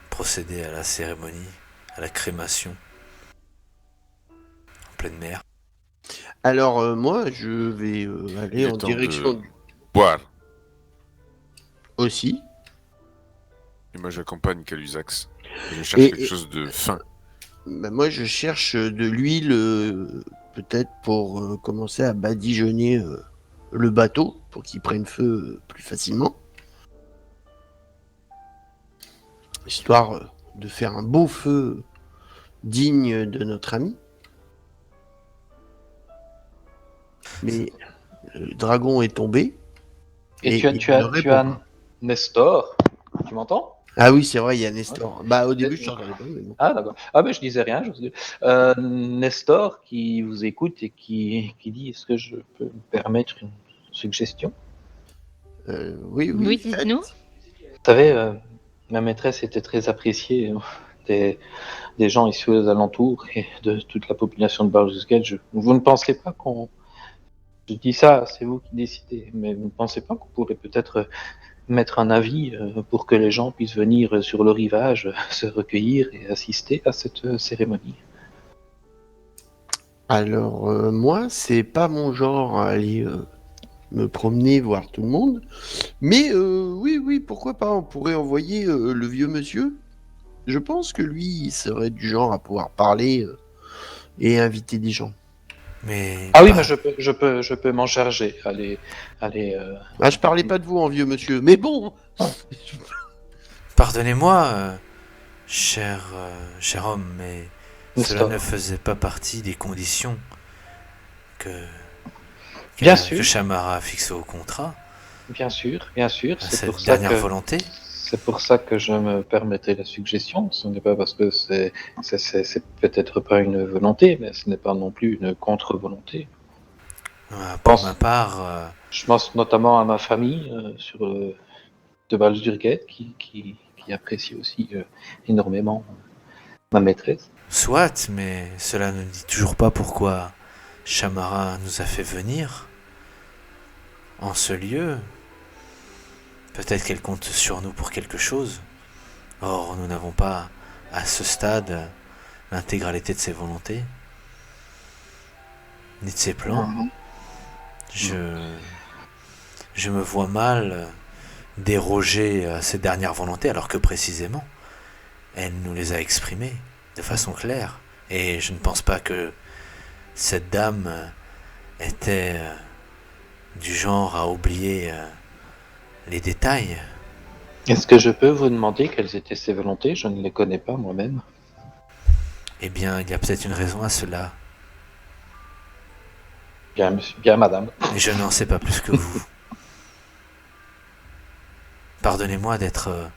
procéder à la cérémonie, à la crémation. En pleine mer. Alors, moi, je vais Il aller est en temps direction de boire. aussi. Et moi, j'accompagne Calusax. Je cherche Et- quelque chose de fin. Bah, moi, je cherche de l'huile, peut-être pour commencer à badigeonner le bateau, pour qu'il prenne feu plus facilement. Histoire de faire un beau feu digne de notre ami. Mais le dragon est tombé. Et Et tu as, il tu ne as, tu as répond pas. Nestor. Tu m'entends? Ah oui, c'est vrai, il y a Nestor. Bah, au début, je Et- t'entendais pas, mais bon. Ah d'accord. Ah ben je disais rien. Nestor qui vous écoute et qui dit est-ce que je peux me permettre une suggestion? Oui, Oui, faites. dites-nous. Vous savez, ma maîtresse était très appréciée des, des gens ici aux alentours et de toute la population de Baldur's Gate. Vous ne pensez pas qu'on... Je dis ça, c'est vous qui décidez, mais vous ne pensez pas qu'on pourrait peut-être mettre un avis pour que les gens puissent venir sur le rivage, se recueillir et assister à cette cérémonie? Alors, moi, c'est pas mon genre à aller me promener, voir tout le monde. Mais oui, pourquoi pas? On pourrait envoyer le vieux monsieur. Je pense que lui, il serait du genre à pouvoir parler et inviter des gens. Mais Ah oui, par- mais je peux m'en charger. Allez. Ah, je parlais pas de vous en vieux monsieur, mais bon. pardonnez-moi, cher homme, mais cela Stop. ne faisait pas partie des conditions que, Bien que sûr, Shamara a fixées au contrat, bien sûr, bien sûr. à cette dernière volonté. C'est pour ça que je me permettais la suggestion. Ce n'est pas parce que c'est peut-être pas une volonté, mais ce n'est pas non plus une contre-volonté. Pour pense- ma part, Je pense notamment à ma famille de Baldur's Gate qui apprécie aussi énormément ma maîtresse. soit, mais cela ne dit toujours pas pourquoi Shamara nous a fait venir en ce lieu. Peut-être qu'elle compte sur nous pour quelque chose. Or, nous n'avons pas, à ce stade, l'intégralité de ses volontés, ni de ses plans. Je me vois mal déroger à ses dernières volontés, alors que précisément, elle nous les a exprimées de façon claire. Et je ne pense pas que cette dame était du genre à oublier les détails. Est-ce que je peux vous demander quelles étaient ses volontés? Je ne les connais pas moi-même. Eh bien, il y a peut-être une raison à cela. Bien, monsieur, bien, madame. Et je n'en sais pas plus que vous. Pardonnez-moi d'être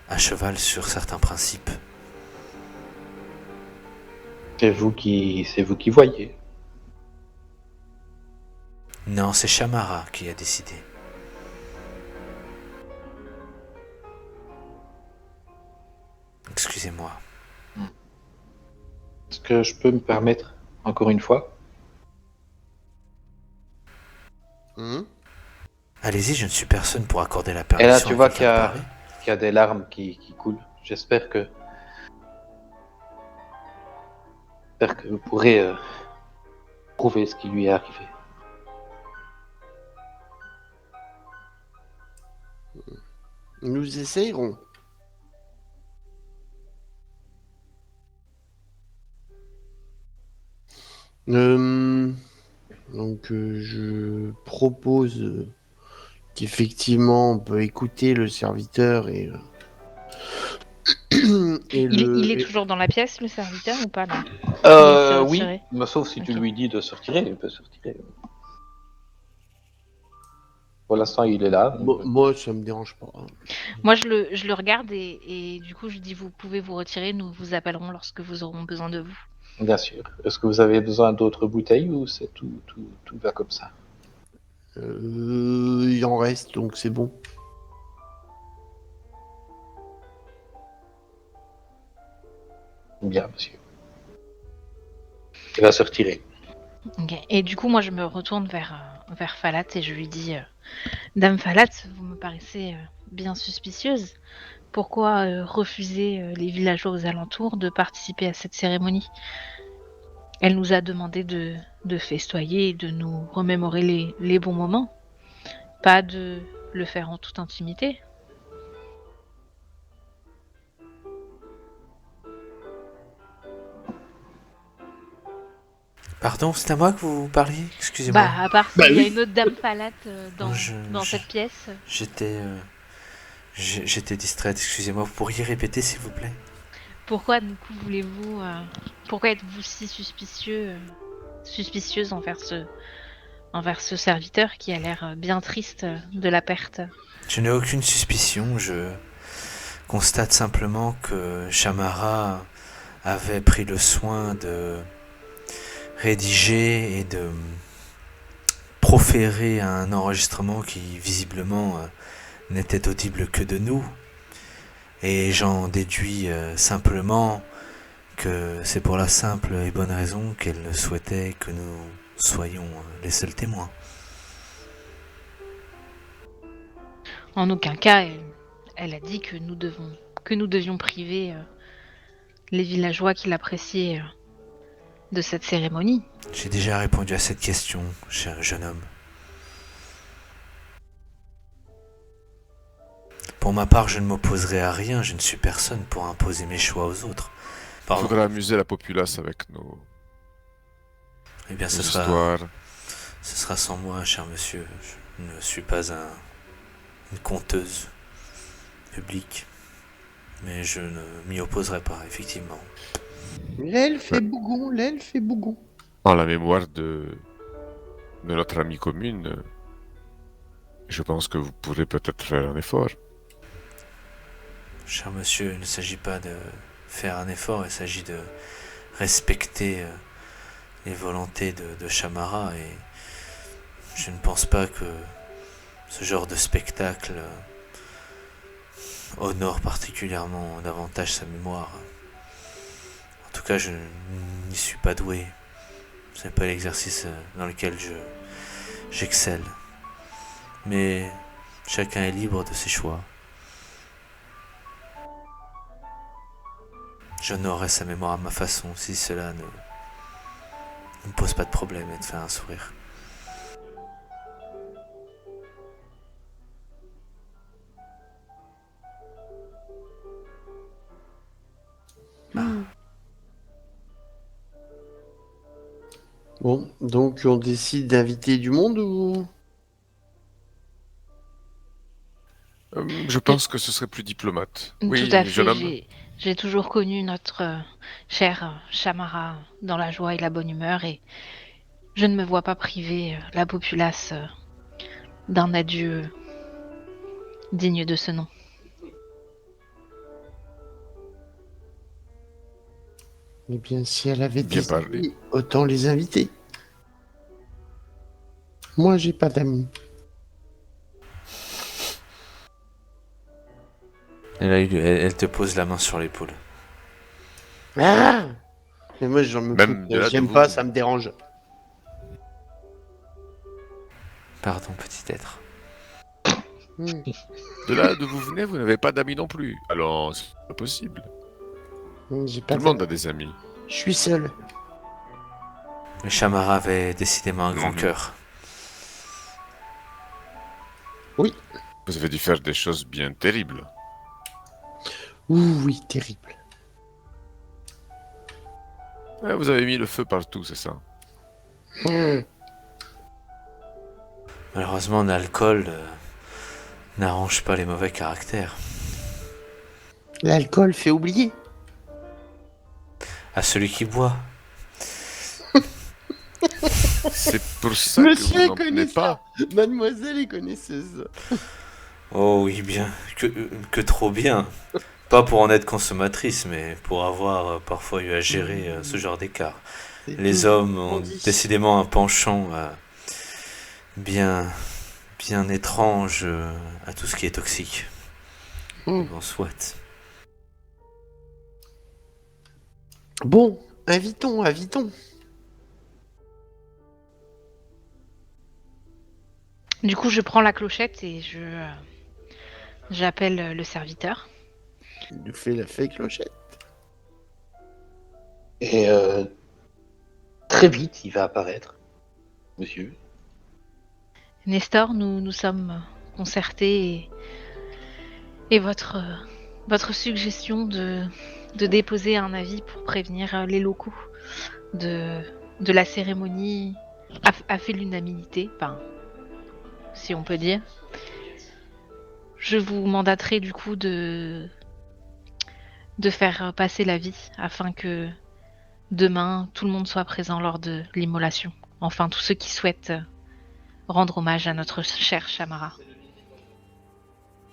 à cheval sur certains principes. C'est vous qui voyez. Non, c'est Shamara qui a décidé. Excusez-moi. Est-ce que je peux me permettre, encore une fois? Hum. Allez-y, je ne suis personne pour accorder la Et permission. là, tu à vois quelqu'un de parler. qu'il y a des larmes qui coulent. J'espère que vous pourrez prouver ce qui lui est arrivé. Nous essayerons. Donc, je propose qu'effectivement, on peut écouter le serviteur et, Il est toujours dans la pièce, le serviteur, ou pas là? Oui, retiré. mais sauf si tu Ok. lui dis de se retirer, il peut se retirer. Pour l'instant, il est là. donc, Moi, ça me dérange pas. Moi, je le regarde et du coup, je dis vous pouvez vous retirer, nous vous appellerons lorsque vous aurons besoin de vous. bien sûr. Est-ce que vous avez besoin d'autres bouteilles ou c'est tout va comme ça? Il en reste, donc c'est bon. Bien, monsieur. Il va se retirer. Ok. Et du coup, moi, je me retourne vers Falat et je lui dis Dame Falat, vous me paraissez bien suspicieuse. Pourquoi refuser les villageois aux alentours de participer à cette cérémonie? Elle nous a demandé de festoyer et de nous remémorer les bons moments, pas de le faire en toute intimité. Pardon, c'est à moi que vous parliez? Excusez-moi. Bah, à part Bah s'il y a oui. une autre Dame Falat dans Je- cette pièce. J'étais distraite, excusez-moi. Vous pourriez répéter, s'il vous plaît? Pourquoi, du coup, voulez-vous... pourquoi êtes-vous si suspicieuse envers ce serviteur qui a l'air bien triste de la perte? Je n'ai aucune suspicion, je constate simplement que Shamara avait pris le soin de rédiger et de proféré un enregistrement qui visiblement n'était audible que de nous. Et j'en déduis simplement que c'est pour la simple et bonne raison qu'elle souhaitait que nous soyons les seuls témoins. En aucun cas, elle a dit que nous devions priver les villageois qui l'appréciaient de cette cérémonie. J'ai déjà répondu à cette question, cher jeune homme. Pour ma part, je ne m'opposerai à rien, je ne suis personne pour imposer mes choix aux autres. Il Pardon. faudra amuser la populace avec nos Eh bien, ce histoires. sera sans moi, cher monsieur. Je ne suis pas une conteuse publique. Mais je ne m'y opposerai pas, effectivement. L'elfe est bougon, l'elfe est bougon. En la mémoire de notre amie commune, je pense que vous pourrez peut-être faire un effort. Cher monsieur, il ne s'agit pas de faire un effort, il s'agit de respecter les volontés de Shamara, et je ne pense pas que ce genre de spectacle honore particulièrement davantage sa mémoire. En tout cas, je n'y suis pas doué. Ce n'est pas l'exercice dans lequel j'excelle. Mais chacun est libre de ses choix. J'honorerai sa mémoire à ma façon si cela ne me pose pas de problème et de faire un sourire. Bon, donc on décide d'inviter du monde ou... Je pense que ce serait plus diplomate. Oui, Tout à jeune fait, homme. j'ai toujours connu notre chère Shamara dans la joie et la bonne humeur, et je ne me vois pas priver la populace d'un adieu digne de ce nom. Eh bien, si elle avait Bien des parlé. amis, autant les inviter. Moi, j'ai pas d'amis. Et là, elle te pose la main sur l'épaule. Ah! Mais moi, j'en me Même fous. de là, de J'aime vous. pas, ça me dérange. Pardon, petit être. Hmm. De là d'où vous venez, vous n'avez pas d'amis non plus. Alors, c'est pas possible. J'ai pas Tout le monde d'amis. a des amis. Je suis seul. Le Shamara avait décidément un grand Mhm. cœur. Vous avez dû faire des choses bien terribles. Ouh, oui, terrible. Vous avez mis le feu partout, c'est ça? Hmm. Malheureusement, l'alcool n'arrange pas les mauvais caractères. L'alcool fait oublier. À celui qui boit. C'est pour ça Monsieur que vous n'en connaît tenez pas. Mademoiselle est connaisseuse. Oh oui, bien. Que trop bien. Pas pour en être consommatrice, mais pour avoir parfois eu à gérer ce genre d'écart. C'est Les tout hommes ce qu'on ont dit. décidément un penchant bien étrange à tout ce qui est toxique. Hmm. On souhaite. Bon, invitons. Du coup, je prends la clochette et j'appelle le serviteur. Il nous fait la fée clochette. Et très vite, il va apparaître, monsieur. Nestor, nous sommes concertés, et votre suggestion de déposer un avis pour prévenir les locaux de la cérémonie a fait l'unanimité, enfin, si on peut dire. Je vous mandaterai du coup de faire passer l'avis afin que demain tout le monde soit présent lors de l'immolation. Enfin, tous ceux qui souhaitent rendre hommage à notre chère Shamara.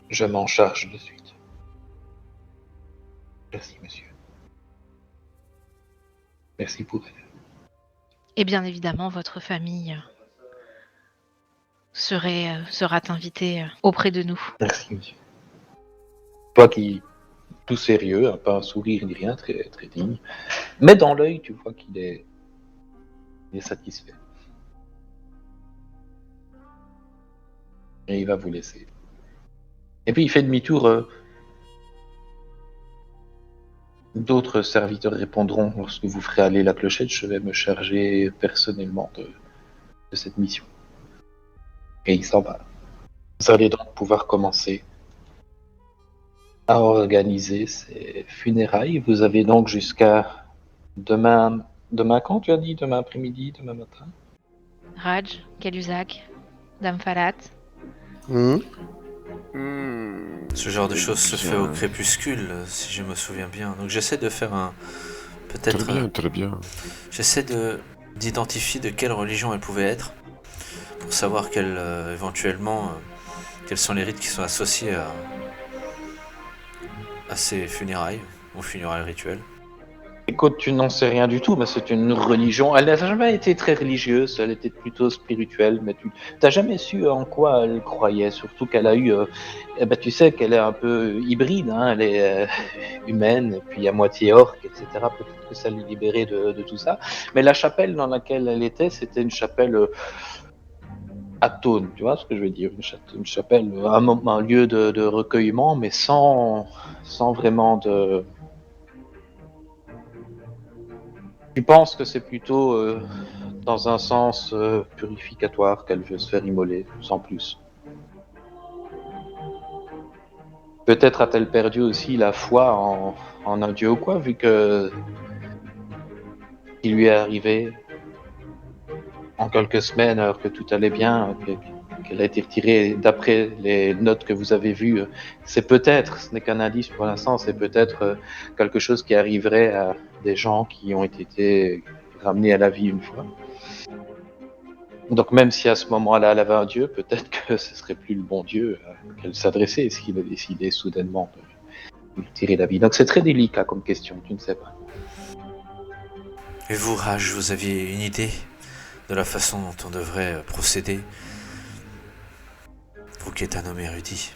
Je m'en charge de suite. Merci, monsieur. Merci pour elle. Et bien évidemment, votre famille sera invité auprès de nous. Merci, monsieur. Toi qui tout sérieux, hein, pas un sourire ni rien, très, très digne. Mais dans l'œil, tu vois il est satisfait. Et il va vous laisser. Et puis il fait demi-tour. D'autres serviteurs répondront lorsque vous ferez aller la clochette. Je vais me charger personnellement de cette mission. Et il s'en va. Vous allez donc pouvoir commencer à organiser ces funérailles. Vous avez donc jusqu'à demain. Demain quand tu as dit? Demain après-midi, demain matin? Raj, Calusac, Dame Falat. Ce genre de choses se Bien. fait au crépuscule, si je me souviens bien. Donc j'essaie de faire un... Très Peut-être... bien, très bien. J'essaie d'identifier de quelle religion elle pouvait être, pour savoir éventuellement, quels sont les rites qui sont associés à ces funérailles, aux funérailles rituelles. Écoute, tu n'en sais rien du tout, mais c'est une religion. Elle n'a jamais été très religieuse, elle était plutôt spirituelle, mais tu n'as jamais su en quoi elle croyait, surtout qu'elle a eu... tu sais qu'elle est un peu hybride, hein, elle est humaine, et puis à moitié orque, etc. Peut-être que ça l'a libérée de tout ça. Mais la chapelle dans laquelle elle était, c'était une chapelle atone, tu vois ce que je veux dire? Une chapelle, un lieu de recueillement, mais sans vraiment de... Je pense que c'est plutôt dans un sens purificatoire qu'elle veut se faire immoler, sans plus. Peut-être a-t-elle perdu aussi la foi en un dieu ou quoi, vu que ce qui lui est arrivé en quelques semaines, alors que tout allait bien, qu'elle a été retirée d'après les notes que vous avez vues. C'est peut-être, ce n'est qu'un indice pour l'instant, c'est peut-être quelque chose qui arriverait à des gens qui ont été ramenés à la vie une fois. Donc même si à ce moment-là elle avait un dieu, peut-être que ce serait plus le bon dieu qu'elle s'adressait s'il a décidé soudainement de lui tirer la vie. Donc c'est très délicat comme question, tu ne sais pas. Et vous, Raj, vous aviez une idée de la façon dont on devrait procéder? Vous qui êtes un homme érudit.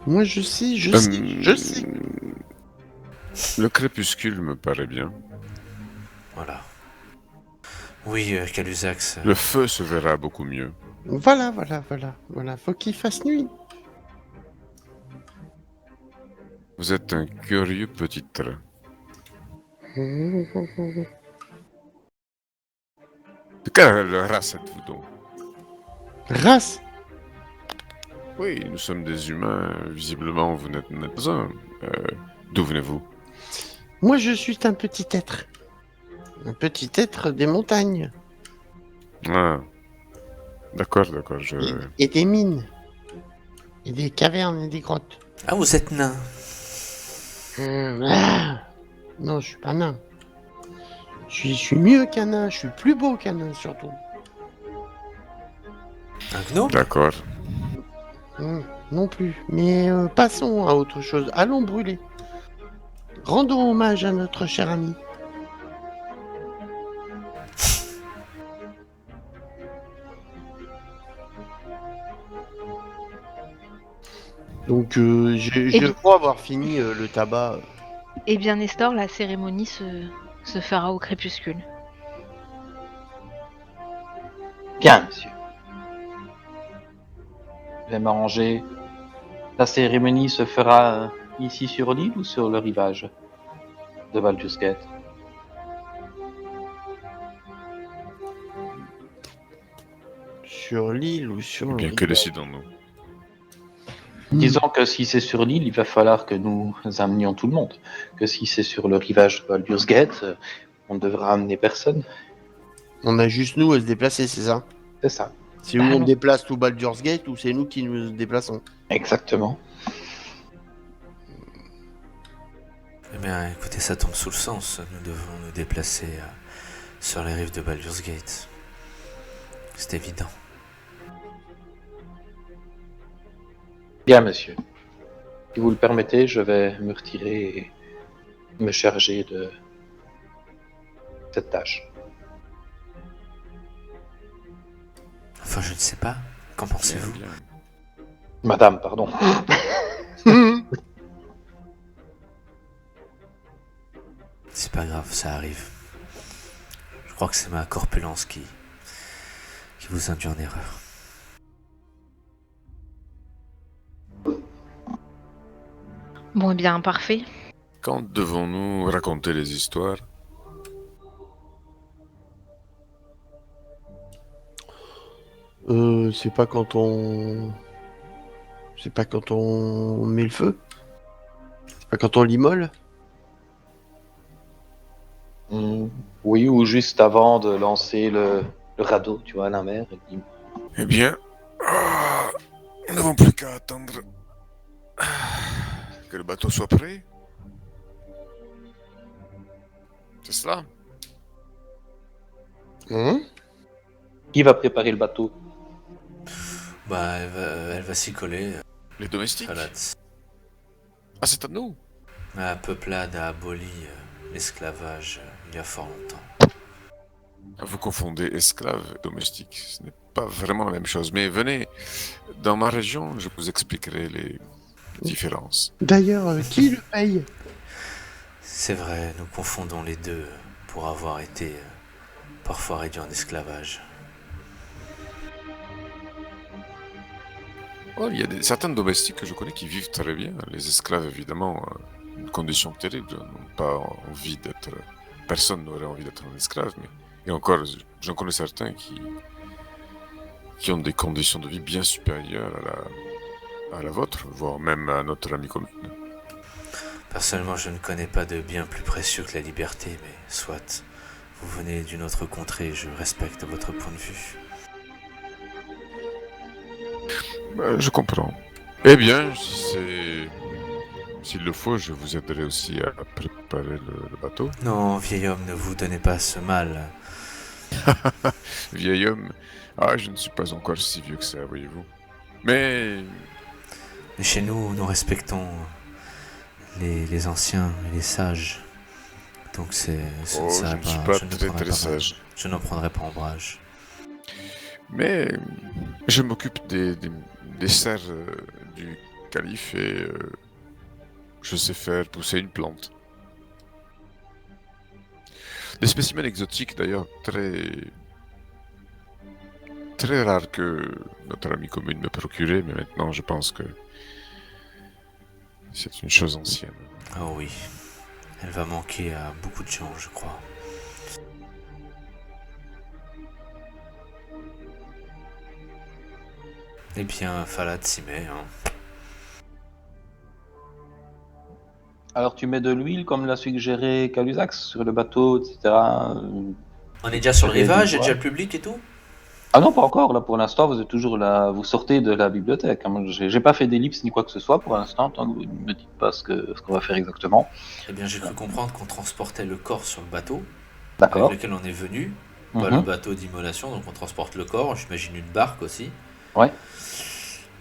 Moi, je sais. Le crépuscule me paraît bien. Voilà. Oui, Calusax. Le feu se verra beaucoup mieux. Voilà. Faut qu'il fasse nuit. Vous êtes un curieux petit train. De quelle race êtes-vous donc? Race. Oui, nous sommes des humains. Visiblement, vous n'êtes pas un. D'où venez-vous? Moi, je suis un petit être. Un petit être des montagnes. Ah. D'accord, je... Et des mines. Et des cavernes et des grottes. Ah, vous êtes nain. Non, je suis pas nain. Je suis mieux qu'un nain. Je suis plus beau qu'un nain, surtout. Un gnome? D'accord. Non plus. Mais passons à autre chose. Allons brûler. Rendons hommage à notre cher ami. Donc, je crois avoir fini le tabac. Eh bien, Nestor, la cérémonie se fera au crépuscule. Bien, monsieur. Je vais m'arranger. La cérémonie se fera ici sur l'île ou sur le rivage de Baldur's Gate? Sur l'île ou sur le Bien, que rivage. décidons-nous? Disons que si c'est sur l'île, il va falloir que nous amenions tout le monde. Que si c'est sur le rivage de Baldur's Gate, on ne devra amener personne. On a juste nous à se déplacer, c'est ça? C'est ça. C'est où on déplace tout Baldur's Gate ou c'est nous qui nous déplaçons? Exactement. Eh bien, écoutez, ça tombe sous le sens. Nous devons nous déplacer sur les rives de Baldur's Gate. C'est évident. Bien, monsieur. Si vous le permettez, je vais me retirer et me charger de cette tâche. Enfin, je ne sais pas. Qu'en pensez-vous? Bien. Madame, pardon. C'est pas grave, ça arrive. Je crois que c'est ma corpulence qui vous induit en erreur. Bon, eh bien, parfait. Quand devons-nous raconter les histoires? C'est pas quand on... C'est pas quand on met le feu? C'est pas quand on l'immole? Hmm, oui, ou juste avant de lancer le radeau, tu vois, à la mer. Eh bien, nous n'avons plus qu'à attendre que le bateau soit prêt. C'est cela? Qui va préparer le bateau? Bah, elle va s'y coller. Les domestiques? Falad. Ah, c'est à nous? La peuplade a aboli l'esclavage il y a fort longtemps. Vous confondez esclave et domestique. Ce n'est pas vraiment la même chose. Mais venez, dans ma région, je vous expliquerai les différences. D'ailleurs, qui le paye? C'est vrai, nous confondons les deux pour avoir été parfois réduits en esclavage. Oh, il y a certains domestiques que je connais qui vivent très bien. Les esclaves, évidemment, une condition terrible. N'ont pas envie d'être. Personne n'aurait envie d'être un esclave. Mais... Et encore, j'en connais certains qui ont des conditions de vie bien supérieures à la vôtre, voire même à notre ami commune. Personnellement, je ne connais pas de bien plus précieux que la liberté, mais soit. Vous venez d'une autre contrée, je respecte votre point de vue. Je comprends. Eh bien, s'il le faut, je vous aiderai aussi à préparer le bateau. Non, vieil homme, ne vous donnez pas ce mal. Vieil homme, je ne suis pas encore si vieux que ça, voyez-vous. Mais Chez nous, nous respectons les anciens et les sages. Donc ce ne je serait ne suis pas je ne très prendrai très pas sage. je n'en prendrai pas ombrage. Mais je m'occupe des serres du calife et je sais faire pousser une plante. Des spécimens exotiques d'ailleurs très rares que notre ami commune me procurait, mais maintenant je pense que c'est une chose ancienne. Oh oui, elle va manquer à beaucoup de gens, je crois. Eh bien, Falad s'y met, hein. Alors tu mets de l'huile comme l'a suggéré Calusax sur le bateau, etc. On est déjà sur le J'avais rivage, dit, il y a ouais. déjà le public et tout? Ah non, pas encore. Là, pour l'instant, vous êtes toujours là. Vous sortez de la bibliothèque. Moi, j'ai pas fait d'ellipse ni quoi que ce soit pour l'instant, tant que vous ne me dites pas ce qu'on va faire exactement. Eh bien, j'ai cru comprendre qu'on transportait le corps sur le bateau avec D'accord. lequel on est venu. Pas Mhm. le bateau d'immolation, donc on transporte le corps, j'imagine une barque aussi. Ouais.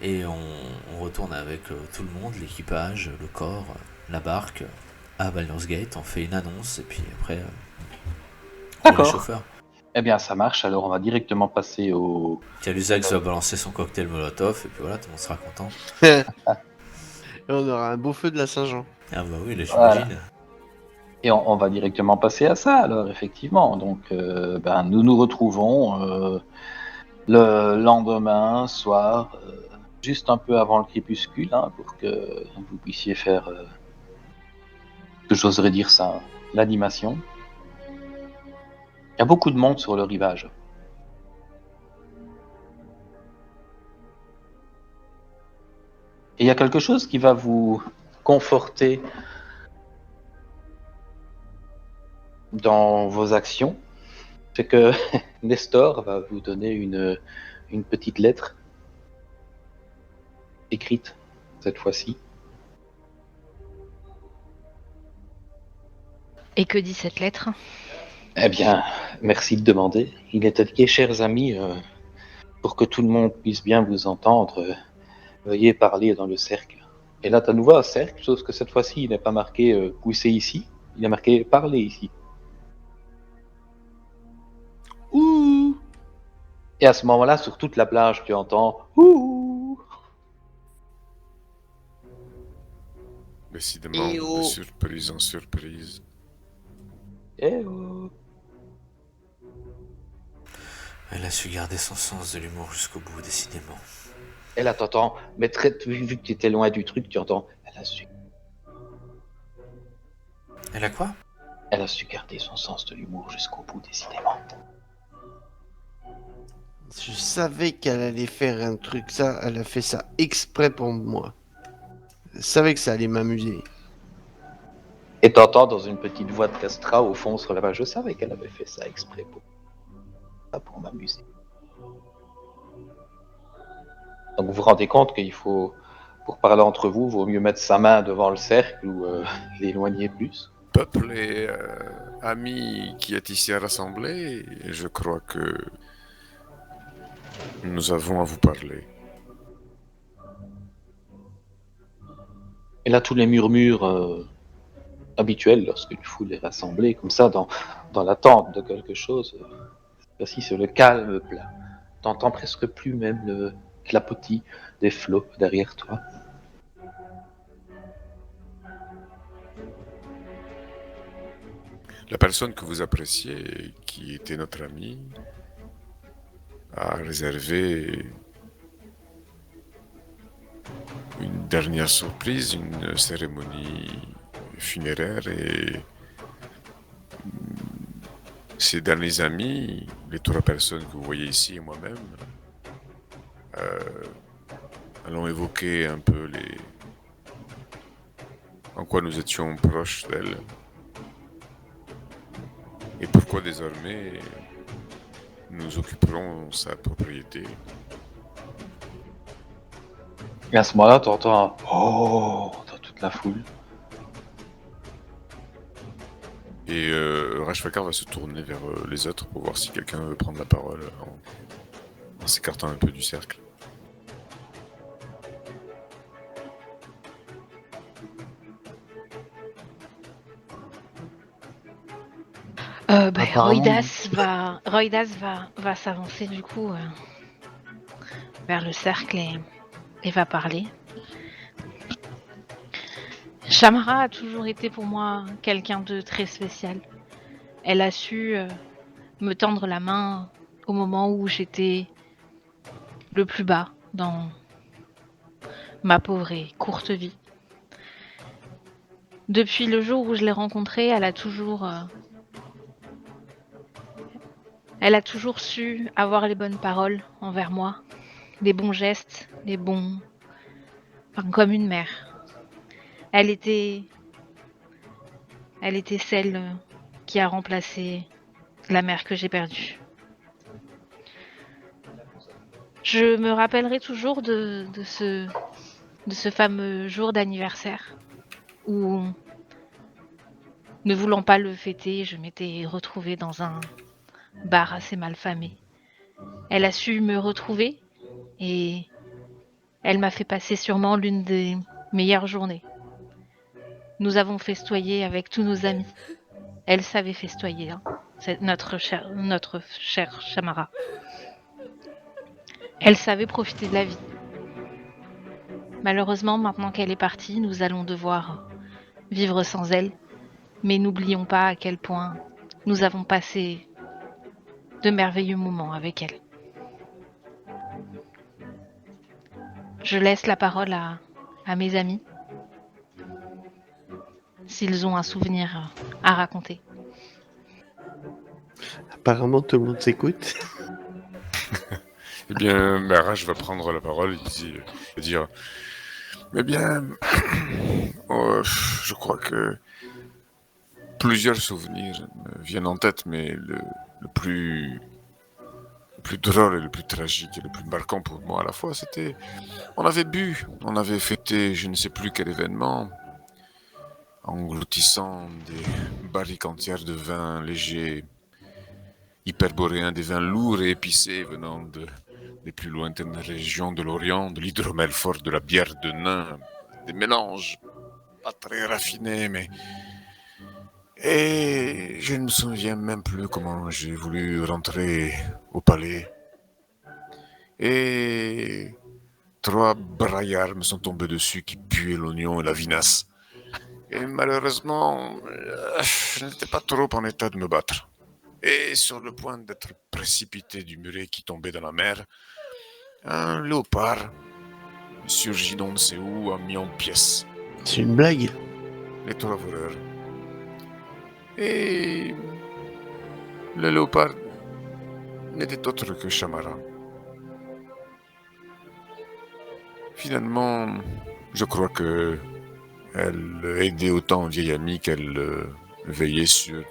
Et on retourne avec tout le monde, l'équipage, le corps, la barque, à Baldur's Gate, on fait une annonce et puis après, pour les D'accord. chauffeurs. Eh bien, ça marche. Alors, on va directement passer au. Calusax va balancer son cocktail Molotov et puis voilà, tout le monde sera content. Et on aura un beau feu de la Saint-Jean. Ah bah oui, là Voilà. j'imagine. Et on va directement passer à ça, alors, effectivement. Donc, nous nous retrouvons le lendemain soir, juste un peu avant le crépuscule, hein, pour que vous puissiez faire, que j'oserais dire ça, l'animation. Il y a beaucoup de monde sur le rivage. Et il y a quelque chose qui va vous conforter dans vos actions, c'est que Nestor va vous donner une petite lettre écrite cette fois-ci. Et que dit cette lettre? Eh bien, merci de demander. Il est indiqué, chers amis, pour que tout le monde puisse bien vous entendre, veuillez parler dans le cercle. Et là, tu as nouveau un cercle, sauf que cette fois-ci, il n'est pas marqué pousser ici, il est marqué parler ici. Ouh! Et à ce moment-là, sur toute la plage, tu entends ouh. Décidément, Eh de oh. surprise en surprise. Eh oh. Elle a su garder son sens de l'humour jusqu'au bout, décidément. Et là, t'entends, mais vu que tu étais loin du truc, tu entends, Elle a quoi? elle a su garder son sens de l'humour jusqu'au bout, décidément. Je savais qu'elle allait faire un truc, ça, elle a fait ça exprès pour moi. Je savais que ça allait m'amuser. Et t'entends dans une petite voix de Castra au fond sur la page, je savais qu'elle avait fait ça exprès pour m'amuser. Donc vous vous rendez compte qu'il faut, pour parler entre vous, vaut mieux mettre sa main devant le cercle ou l'éloigner plus. Peuple et amis qui est ici rassemblés, je crois que nous avons à vous parler. Et là, tous les murmures habituels lorsque tu fous les rassembler, comme ça, dans l'attente de quelque chose, voici c'est le calme plat. T'entends presque plus même le clapotis des flots derrière toi. La personne que vous appréciez, qui était notre ami, a réservé une dernière surprise, une cérémonie funéraire et ses derniers amis, les trois personnes que vous voyez ici et moi-même, allons évoquer un peu en quoi nous étions proches d'elle et pourquoi désormais nous occuperons sa propriété. Et à ce moment-là, t'entends un oh dans toute la foule. Et Rashfakar va se tourner vers les autres pour voir si quelqu'un veut prendre la parole en s'écartant un peu du cercle. Apparemment, Roidas va s'avancer du coup vers le cercle et va parler. Shamara a toujours été pour moi quelqu'un de très spécial. Elle a su me tendre la main au moment où j'étais le plus bas dans ma pauvre et courte vie. Depuis le jour où je l'ai rencontrée, elle a toujours su avoir les bonnes paroles envers moi, les bons gestes, comme une mère. Elle était celle qui a remplacé la mère que j'ai perdue. Je me rappellerai toujours de ce fameux jour d'anniversaire où, ne voulant pas le fêter, je m'étais retrouvée dans un bar assez malfamé. Elle a su me retrouver et elle m'a fait passer sûrement l'une des meilleures journées. Nous avons festoyé avec tous nos amis. Elle savait festoyer, hein. C'est notre chère Shamara. Elle savait profiter de la vie. Malheureusement, maintenant qu'elle est partie, nous allons devoir vivre sans elle. Mais n'oublions pas à quel point nous avons passé de merveilleux moments avec elle. Je laisse la parole à mes amis, s'ils ont un souvenir à raconter. apparemment tout le monde s'écoute. Eh bien, Rash va prendre la parole et va dire eh bien, je crois que plusieurs souvenirs me viennent en tête, mais le plus drôle et le plus tragique et le plus marquant pour moi à la fois, c'était on avait bu, on avait fêté je ne sais plus quel événement, engloutissant des barriques entières de vin léger, hyperboréens, des vins lourds et épicés venant des plus lointaines régions de l'Orient, de l'hydromel fort, de la bière de nain, des mélanges pas très raffinés, mais... Et je ne me souviens même plus comment j'ai voulu rentrer au palais. Et 3 braillards me sont tombés dessus qui puaient l'oignon et la vinasse. Et malheureusement, je n'étais pas trop en état de me battre. Et sur le point d'être précipité du muret qui tombait dans la mer, un léopard surgit d'on ne sait où, a mis en pièces C'est une blague. les 3 voleurs. Et le léopard n'était autre que Shamara. Finalement, je crois que elle aidait autant un vieil ami qu'elle veillait sur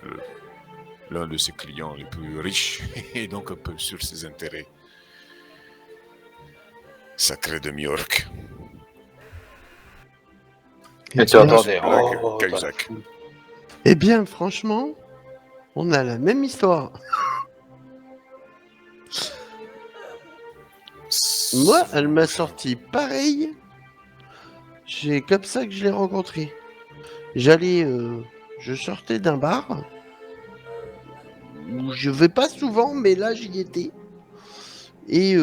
l'un de ses clients les plus riches et donc un peu sur ses intérêts. Sacré demi-orc. Et tu entendais. Blague, Oh, Cahuzac. Eh bien, franchement, on a la même histoire. Moi, elle m'a sorti pareil. C'est comme ça que je l'ai rencontrée. Je sortais d'un bar où je vais pas souvent, mais là j'y étais. Et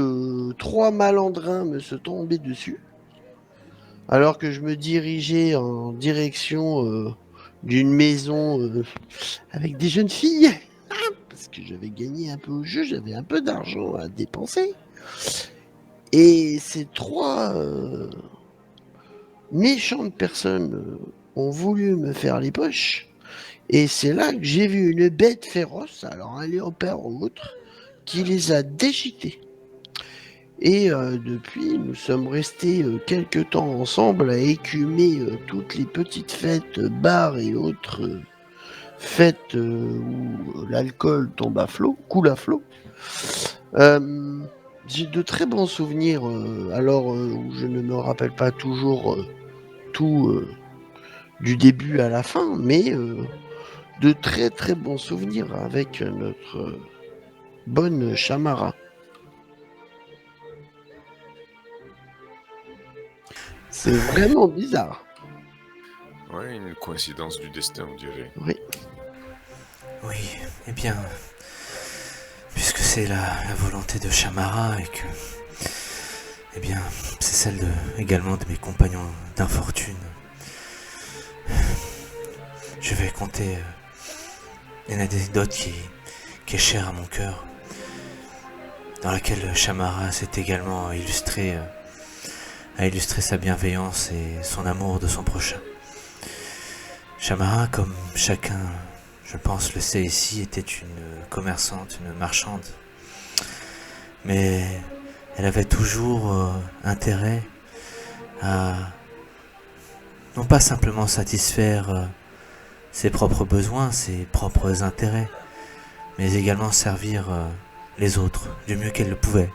3 malandrins me sont tombés dessus. Alors que je me dirigeais en direction d'une maison avec des jeunes filles. Parce que j'avais gagné un peu au jeu, j'avais un peu d'argent à dépenser. Et ces 3 méchantes personnes ont voulu me faire les poches. Et c'est là que j'ai vu une bête féroce, alors un léopard ou autre, qui les a déchiquetés. Et depuis, nous sommes restés quelque temps ensemble à écumer toutes les petites fêtes, bars et autres fêtes où l'alcool tombe à flot, coule à flot. J'ai de très bons souvenirs, où je ne me rappelle pas toujours tout du début à la fin, mais de très très bons souvenirs avec notre bonne Shamara. C'est vraiment bizarre. Ouais, une coïncidence du destin, on dirait. Oui. Oui, eh bien, puisque c'est la volonté de Shamara et que, eh bien, c'est celle également de mes compagnons d'infortune, je vais conter une anecdote qui est chère à mon cœur, dans laquelle Shamara s'est également illustré sa bienveillance et son amour de son prochain. Shamara, comme chacun, je pense, le sait ici, était une commerçante, une marchande. Mais elle avait toujours intérêt à non pas simplement satisfaire ses propres besoins, ses propres intérêts, mais également servir les autres du mieux qu'elle le pouvait.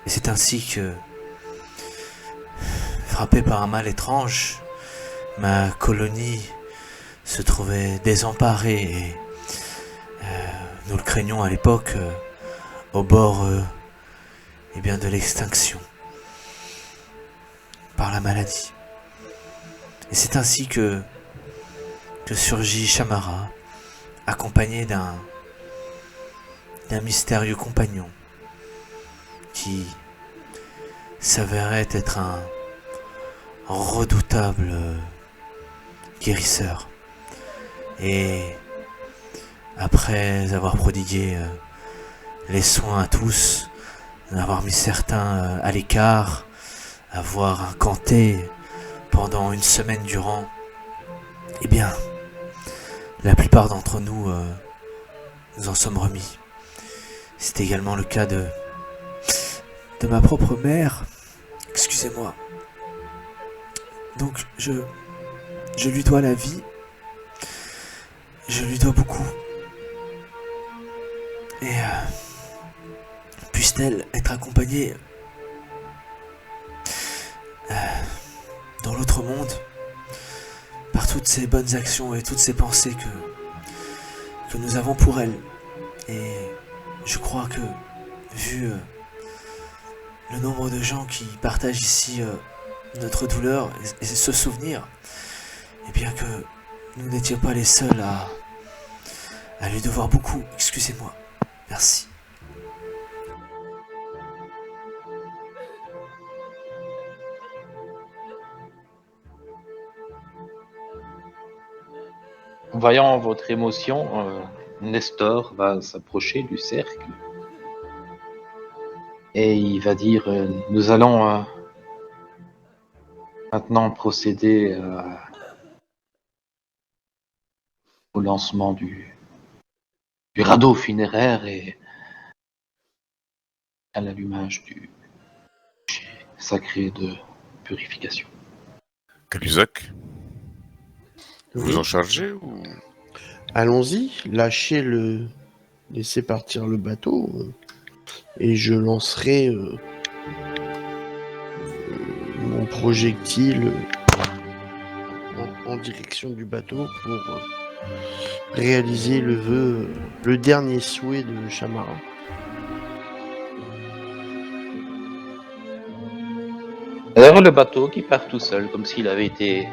Et c'est ainsi que, frappée par un mal étrange, ma colonie se trouvait désemparée et nous le craignons à l'époque au bord de l'extinction par la maladie. Et c'est ainsi que surgit Shamara, accompagné d'un mystérieux compagnon qui s'avérait être un redoutable guérisseur. Et après avoir prodigué les soins à tous, avoir mis certains à l'écart, avoir incanté pendant une semaine durant, eh bien, la plupart d'entre nous nous en sommes remis. C'est également le cas de ma propre mère. Excusez-moi. Donc, je lui dois la vie. Je lui dois beaucoup. Et puisse-t-elle être accompagnée dans l'autre monde par toutes ces bonnes actions et toutes ces pensées que nous avons pour elle. Et je crois que, vu le nombre de gens qui partagent ici notre douleur et ce souvenir, et bien que nous n'étions pas les seuls à lui devoir beaucoup. Excusez-moi. Merci. Voyant votre émotion, Nestor va s'approcher du cercle et il va dire nous allons maintenant procéder au lancement du radeau funéraire et à l'allumage du sacré de purification. Calusac, vous Oui. en chargez ou... Allons-y, laissez partir le bateau et je lancerai mon projectile en direction du bateau pour réaliser le vœu, le dernier souhait de Shamara. D'ailleurs, le bateau qui part tout seul, comme s'il avait été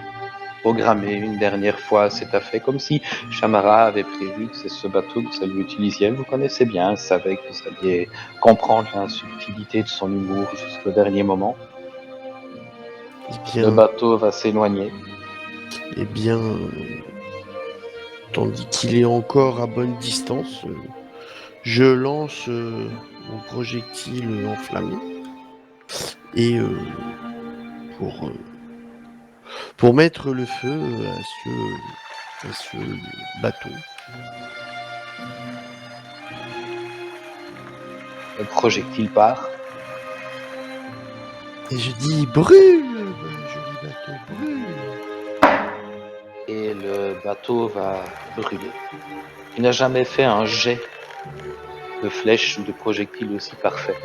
programmé une dernière fois, c'est à fait comme si Shamara avait prévu que c'est ce bateau que vous alliez utiliser. Vous connaissez bien, elle savait que vous alliez comprendre la subtilité de son humour jusqu'au dernier moment. Eh Le bien, bateau va s'éloigner. eh bien tandis qu'il est encore à bonne distance, je lance mon projectile enflammé et pour mettre le feu à ce bateau. Le projectile part. Et je dis brûle, joli bateau, brûle. Et le bateau va brûler. Il n'a jamais fait un jet de flèche ou de projectile aussi parfait.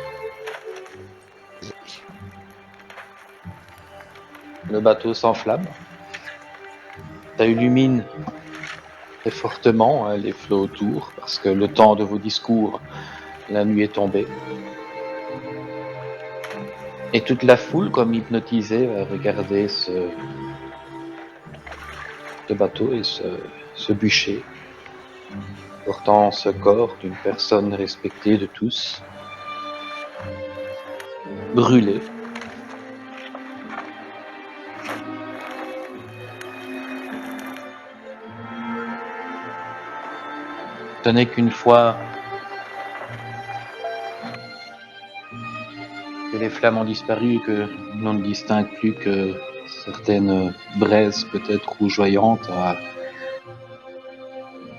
Le bateau s'enflamme. Ça illumine très fortement les flots autour, parce que le temps de vos discours, la nuit est tombée. Et toute la foule, comme hypnotisée, va regarder ce bateau et ce bûcher, portant ce corps d'une personne respectée de tous, brûlé. Ce n'est qu'une fois que les flammes ont disparu, que l'on ne distingue plus que certaines braises peut-être rougeoyantes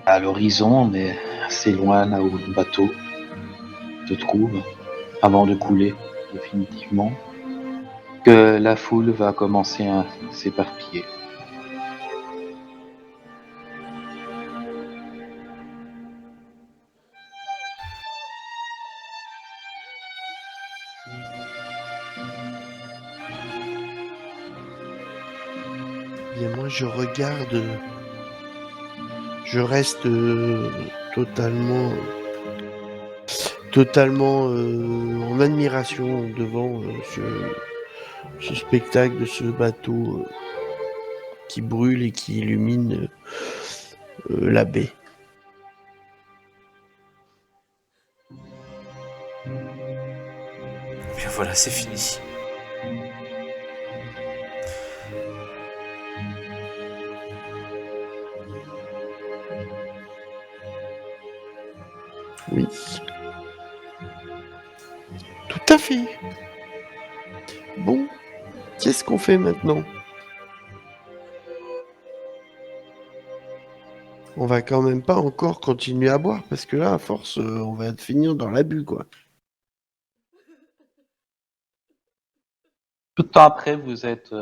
à l'horizon, mais assez loin là où le bateau se trouve, avant de couler définitivement, que la foule va commencer à s'éparpiller. Eh bien moi je regarde, je reste totalement en admiration devant ce spectacle de ce bateau qui brûle et qui illumine la baie. Bien voilà, c'est fini. Oui. Tout à fait. Bon, qu'est-ce qu'on fait maintenant? On va quand même pas encore continuer à boire parce que là, à force, on va finir dans l'abus, quoi. Peu de temps après, vous êtes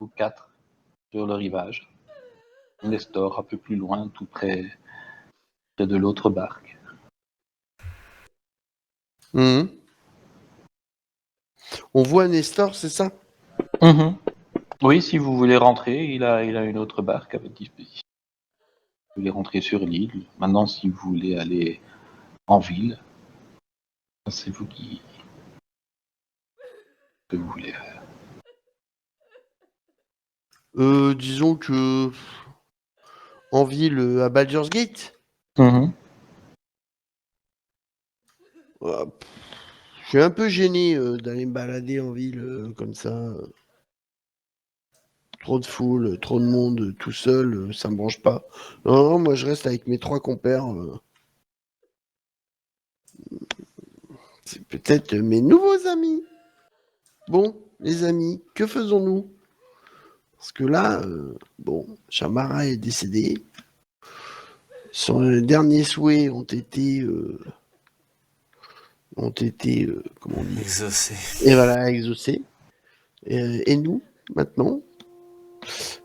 vous quatre sur le rivage. Nestor un peu plus loin, tout près de l'autre barque. Mhm. On voit Nestor, c'est ça? Oui, si vous voulez rentrer, il a une autre barque à votre disposition. Vous voulez rentrer sur l'île. Maintenant, si vous voulez aller en ville, c'est vous qui que vous voulez faire. Disons que en ville, à Baldur's Gate. Je suis un peu gêné d'aller me balader en ville comme ça. Trop de foule, trop de monde, tout seul, ça me branche pas. Non, non, moi je reste avec mes 3 compères. C'est peut-être mes nouveaux amis. Bon, les amis, que faisons-nous? Parce que là, bon, Shamara est décédé. Son derniers souhaits ont été, comment on dit? Exaucé. Et voilà, exaucés. Et nous, maintenant,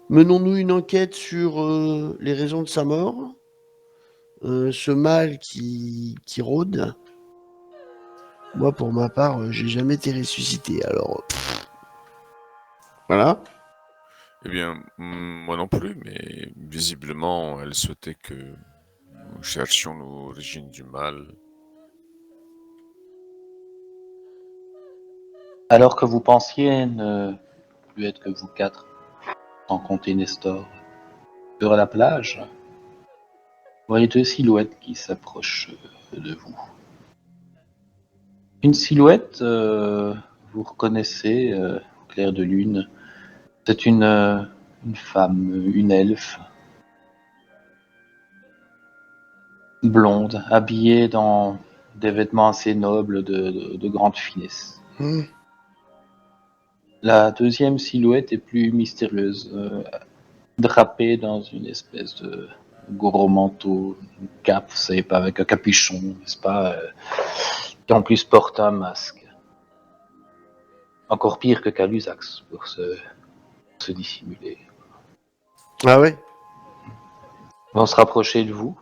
menons-nous une enquête sur les raisons de sa mort, ce mal qui rôde. Moi, pour ma part, j'ai jamais été ressuscité. Alors, voilà. Eh bien, moi non plus, mais visiblement, elle souhaitait que nous cherchions l'origine du mal. Alors que vous pensiez ne plus être que vous 4, sans compter Nestor, sur la plage, vous voyez 2 silhouettes qui s'approchent de vous. Une silhouette, vous reconnaissez, au clair de lune, c'est une femme, une elfe, blonde, habillée dans des vêtements assez nobles de grande finesse. Hmm. La deuxième silhouette est plus mystérieuse, drapée dans une espèce de gros manteau, une cape, vous savez pas, avec un capuchon, n'est-ce pas, qui en plus porte un masque. Encore pire que Calusax pour se dissimuler. Ah ouais? Vont se rapprocher de vous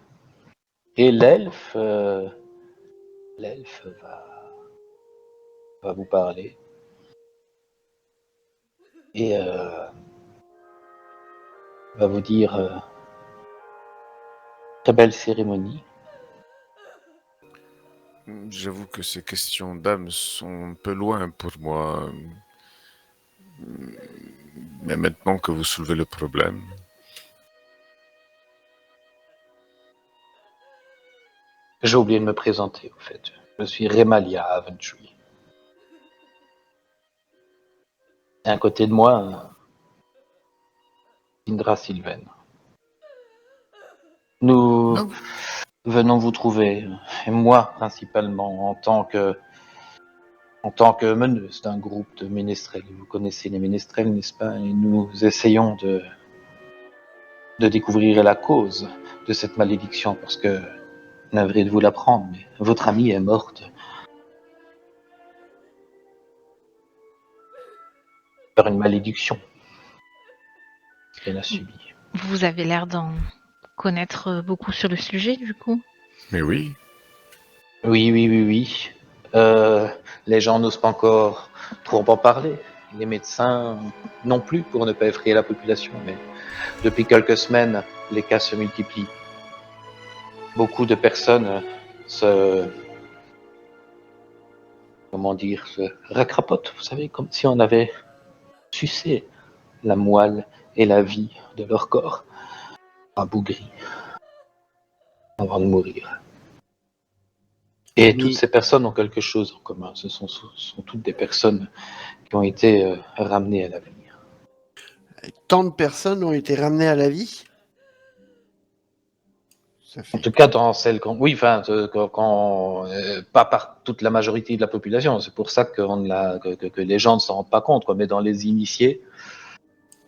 et l'elfe va vous parler et va vous dire très belle cérémonie. J'avoue que ces questions d'âme sont un peu loin pour moi. Mais maintenant que vous soulevez le problème, J'ai oublié de me présenter au fait. Je suis Remalia Aventree. Et à côté de moi, Indra Sylvain. Nous non, venons vous trouver, et moi principalement, en tant que meneuse d'un groupe de ménestrels. Vous connaissez les ménestrels, n'est-ce pas? Et nous essayons de découvrir la cause de cette malédiction, parce que, navré de vous l'apprendre, mais votre amie est morte par une malédiction qu'elle a subie. Vous avez l'air d'en connaître beaucoup sur le sujet, du coup. mais oui, Oui. Les gens n'osent pas encore trop en parler. Les médecins non plus, pour ne pas effrayer la population. Mais depuis quelques semaines, les cas se multiplient. Beaucoup de personnes se racrapotent, vous savez, comme si on avait sucé la moelle et la vie de leur corps, rabougri, avant de mourir. Et toutes Mais ces personnes ont quelque chose en commun. Ce sont toutes des personnes qui ont été ramenées à la vie. tant de personnes ont été ramenées à la vie? Ça En fait tout cas, dans celles qu'on... Oui, enfin, pas par toute la majorité de la population. C'est pour ça que les gens ne s'en rendent pas compte, quoi. Mais dans les initiés,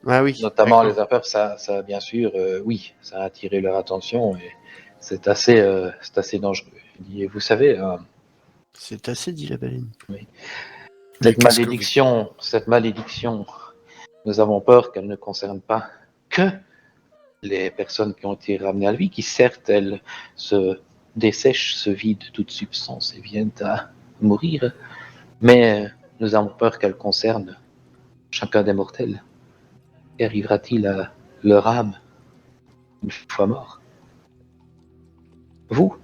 Ah oui, notamment d'accord. les affaires, ça bien sûr, oui, ça a attiré leur attention et c'est assez dangereux. Et vous savez, C'est assez dit la baleine. mais cette qu'est-ce que vous... malédiction, nous avons peur qu'elle ne concerne pas que les personnes qui ont été ramenées à la vie, qui certes, elles se dessèchent, se vident de toute substance et viennent à mourir, mais nous avons peur qu'elle concerne chacun des mortels. Qu'arrivera-t-il à leur âme une fois mort? Vous,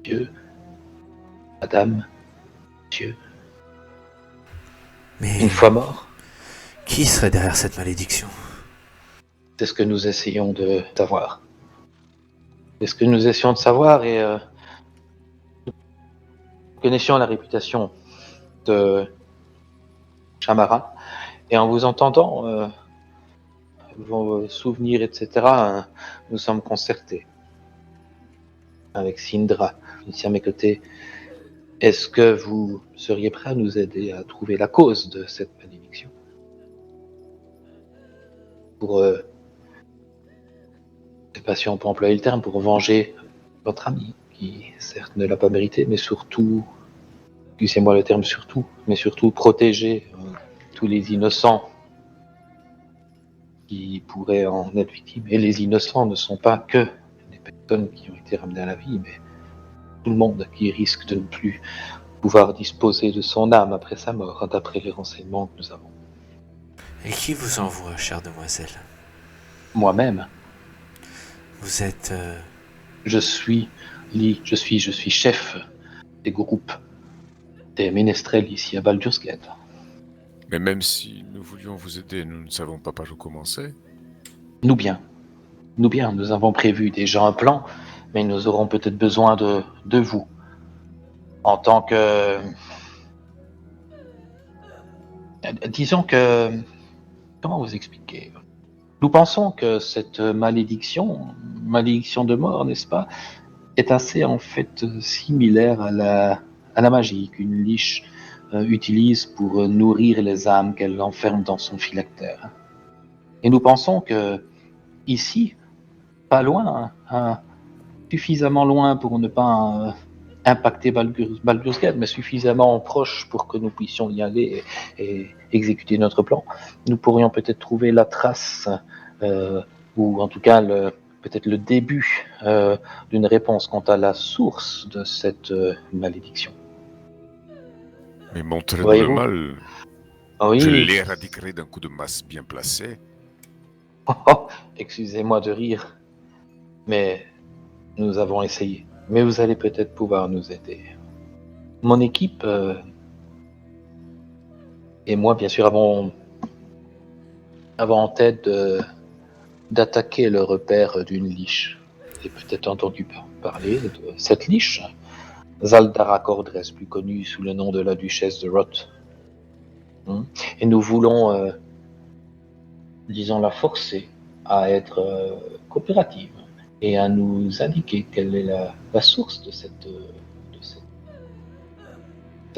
Dieu, Madame, Dieu, Mais une fois mort? qui serait derrière cette malédiction? C'est ce que nous essayons de savoir. C'est ce que nous essayons de savoir et nous connaissions la réputation de Shamara. Et en vous entendant, vos souvenirs, etc., nous sommes concertés avec Syndra, ici à mes côtés. Est-ce que vous seriez prêt à nous aider à trouver la cause de cette malédiction? Pour, je sais pas si on peut employer le terme, pour venger votre ami, qui certes ne l'a pas mérité, mais surtout, excusez-moi le terme surtout, mais surtout protéger tous les innocents qui pourraient en être victimes. Et les innocents ne sont pas que les personnes qui ont été ramenées à la vie, mais tout le monde qui risque de ne plus pouvoir disposer de son âme après sa mort, d'après les renseignements que nous avons. Et qui vous envoie, chère demoiselle? Moi-même, Vous êtes... je suis chef des groupes des ménestrels ici à Baldur's Gate. Mais même si nous voulions vous aider, nous ne savons pas par où commencer. Nous bien, nous avons prévu déjà un plan, mais nous aurons peut-être besoin de vous en tant que... Disons que... Comment vous expliquer? Nous pensons que cette malédiction de mort, n'est-ce pas, est assez en fait similaire à la magie qu'une liche utilise pour nourrir les âmes qu'elle enferme dans son phylactère. Et nous pensons que ici, pas loin, suffisamment loin pour ne pas impacter Baldur's Gate, mais suffisamment proche pour que nous puissions y aller et exécuter notre plan, nous pourrions peut-être trouver la trace, ou en tout cas peut-être le début d'une réponse quant à la source de cette malédiction. Mais montrez-nous le Voyez-vous? mal. Oui. Je l'éradiquerai d'un coup de masse bien placé. Oh, excusez-moi de rire, mais nous avons essayé. Mais vous allez peut-être pouvoir nous aider. Mon équipe et moi, bien sûr, avons en tête d'attaquer le repère d'une liche. Vous avez peut-être entendu parler de cette liche, Zaldara Cordres, plus connue sous le nom de la duchesse de Roth. Et nous voulons, disons, la forcer à être coopérative et à nous indiquer quelle est la source de cette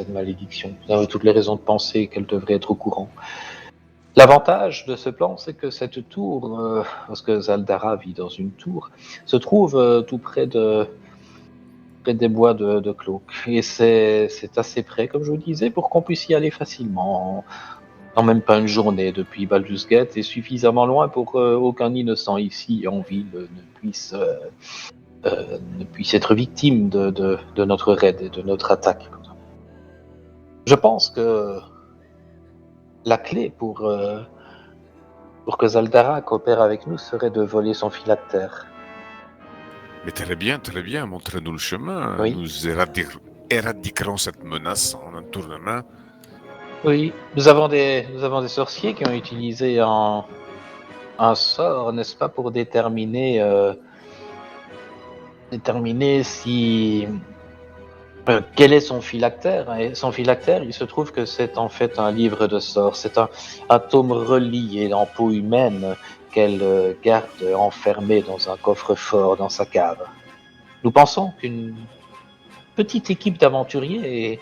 malédiction. Nous avons toutes les raisons de penser qu'elle devrait être au courant. L'avantage de ce plan, c'est que cette tour, parce que Zaldara vit dans une tour, se trouve tout près des bois de Cloak. Et c'est assez près, comme je vous disais, pour qu'on puisse y aller facilement, en même pas une journée depuis Baldur's Gate, et suffisamment loin pour qu'aucun innocent ici en ville ne puisse être victime de notre raid et de notre attaque. Je pense que la clé pour que Zaldara coopère avec nous serait de voler son phylactère. Mais très bien, montrez-nous le chemin. Oui. Nous éradiquerons cette menace en un tour de main. Oui, nous avons des sorciers qui ont utilisé un sort, n'est-ce pas, pour déterminer si quel est son phylactère. Et son phylactère, il se trouve que c'est en fait un livre de sorts. C'est un tome relié en peau humaine qu'elle garde enfermé dans un coffre-fort dans sa cave. Nous pensons qu'une petite équipe d'aventuriers, et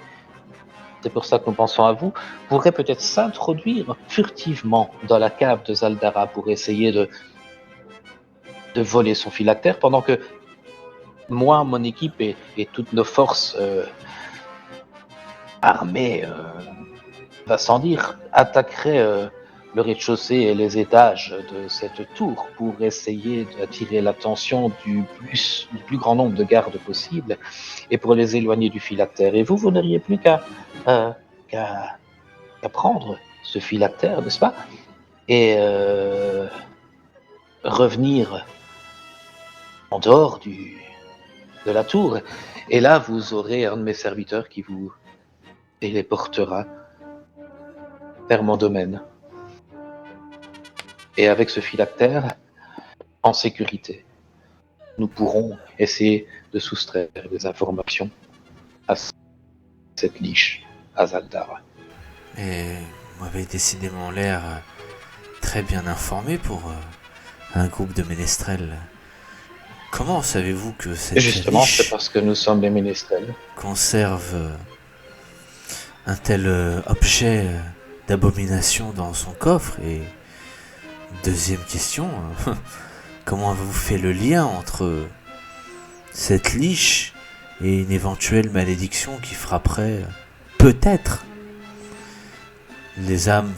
c'est pour ça que nous pensons à vous, pourrait peut-être s'introduire furtivement dans la cave de Zaldara pour essayer de voler son phylactère, pendant que moi, mon équipe et toutes nos forces armées, va sans dire, attaqueraient le rez-de-chaussée et les étages de cette tour pour essayer d'attirer l'attention du plus grand nombre de gardes possible et pour les éloigner du phylactère. Et vous n'auriez plus qu'à prendre ce phylactère, n'est-ce pas, et revenir en dehors de la tour. Et là, vous aurez un de mes serviteurs qui vous téléportera vers mon domaine. Et avec ce phylactère, en sécurité, nous pourrons essayer de soustraire des informations à cette liche, à Zaldara. Et vous m'avez décidément l'air très bien informé pour un groupe de ménestrels. Comment savez-vous que cette Et justement, niche c'est parce que nous sommes des ménestrels. conserve un tel objet d'abomination dans son coffre? Et deuxième question, comment avez-vous fait le lien entre cette niche et une éventuelle malédiction qui frapperait peut-être les âmes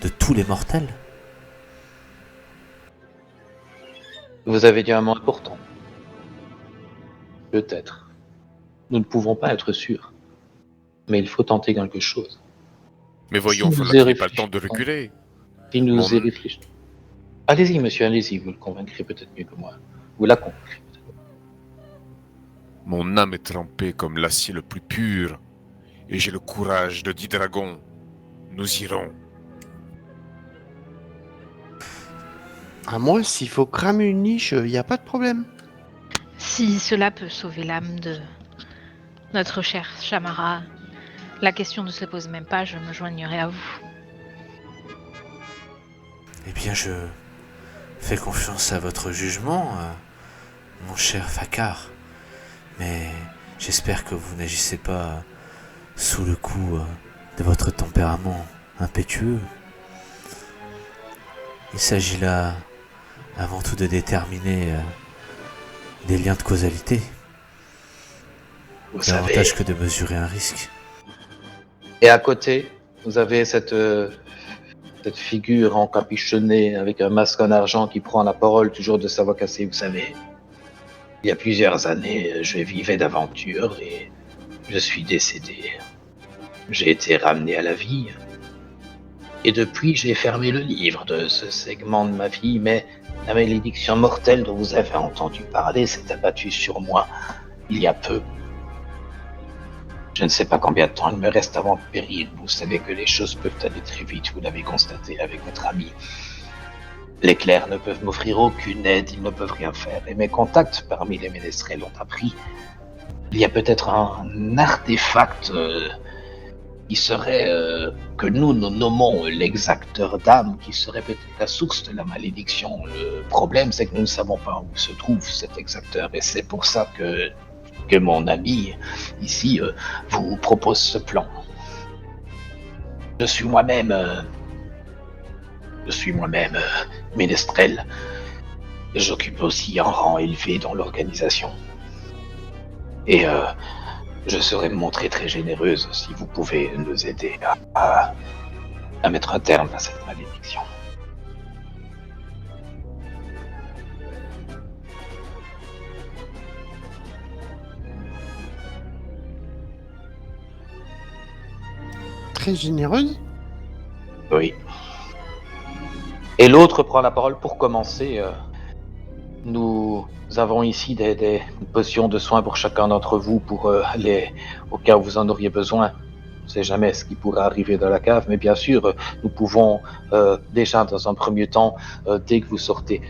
de tous les mortels? Vous avez dit un mot important. Peut-être. Nous ne pouvons pas être sûrs. Mais il faut tenter quelque chose. Mais voyons, Si nous Falak, y il n'est pas le temps de réfléchissons. reculer. Si nous Mon- y réfléchissons. Allez-y, monsieur, allez-y, vous le convaincrez peut-être mieux que moi. Vous la convaincrez. Mon âme est trempée comme l'acier le plus pur, et j'ai le courage de 10 dragons. Nous irons. À moi, s'il faut cramer une niche, il n'y a pas de problème. Si cela peut sauver l'âme de notre chère Shamara, la question ne se pose même pas, je me joignerai à vous. Eh bien, je fais confiance à votre jugement, mon cher Fakar. Mais j'espère que vous n'agissez pas sous le coup de votre tempérament impétueux. Il s'agit là avant tout de déterminer des liens de causalité, Vous savez. davantage que de mesurer un risque. Et à côté, vous avez cette figure encapuchonnée avec un masque en argent qui prend la parole toujours de sa voix cassée, vous savez. Il y a plusieurs années, je vivais d'aventure et je suis décédé. J'ai été ramené à la vie. Et depuis, j'ai fermé le livre de ce segment de ma vie, mais la malédiction mortelle dont vous avez entendu parler s'est abattue sur moi il y a peu. Je ne sais pas combien de temps il me reste avant de périr. Vous savez que les choses peuvent aller très vite, vous l'avez constaté avec votre ami. Les clercs ne peuvent m'offrir aucune aide, ils ne peuvent rien faire. Et mes contacts parmi les ménestrels ont appris. Il y a peut-être un artefact qui serait, que nous nommons l'exacteur d'âme, qui serait peut-être la source de la malédiction. Le problème, c'est que nous ne savons pas où se trouve cet exacteur. Et c'est pour ça que mon ami, ici, vous propose ce plan. Je suis moi-même ménestrel. J'occupe aussi un rang élevé dans l'organisation. Et je serais me montrer très généreuse si vous pouvez nous aider à mettre un terme à cette malédiction. Très généreuse. Oui. Et l'autre prend la parole pour commencer. Nous avons ici des potions de soins pour chacun d'entre vous pour au cas où vous en auriez besoin. On ne sait jamais ce qui pourrait arriver dans la cave, mais bien sûr, nous pouvons déjà dans un premier temps, dès que vous sortez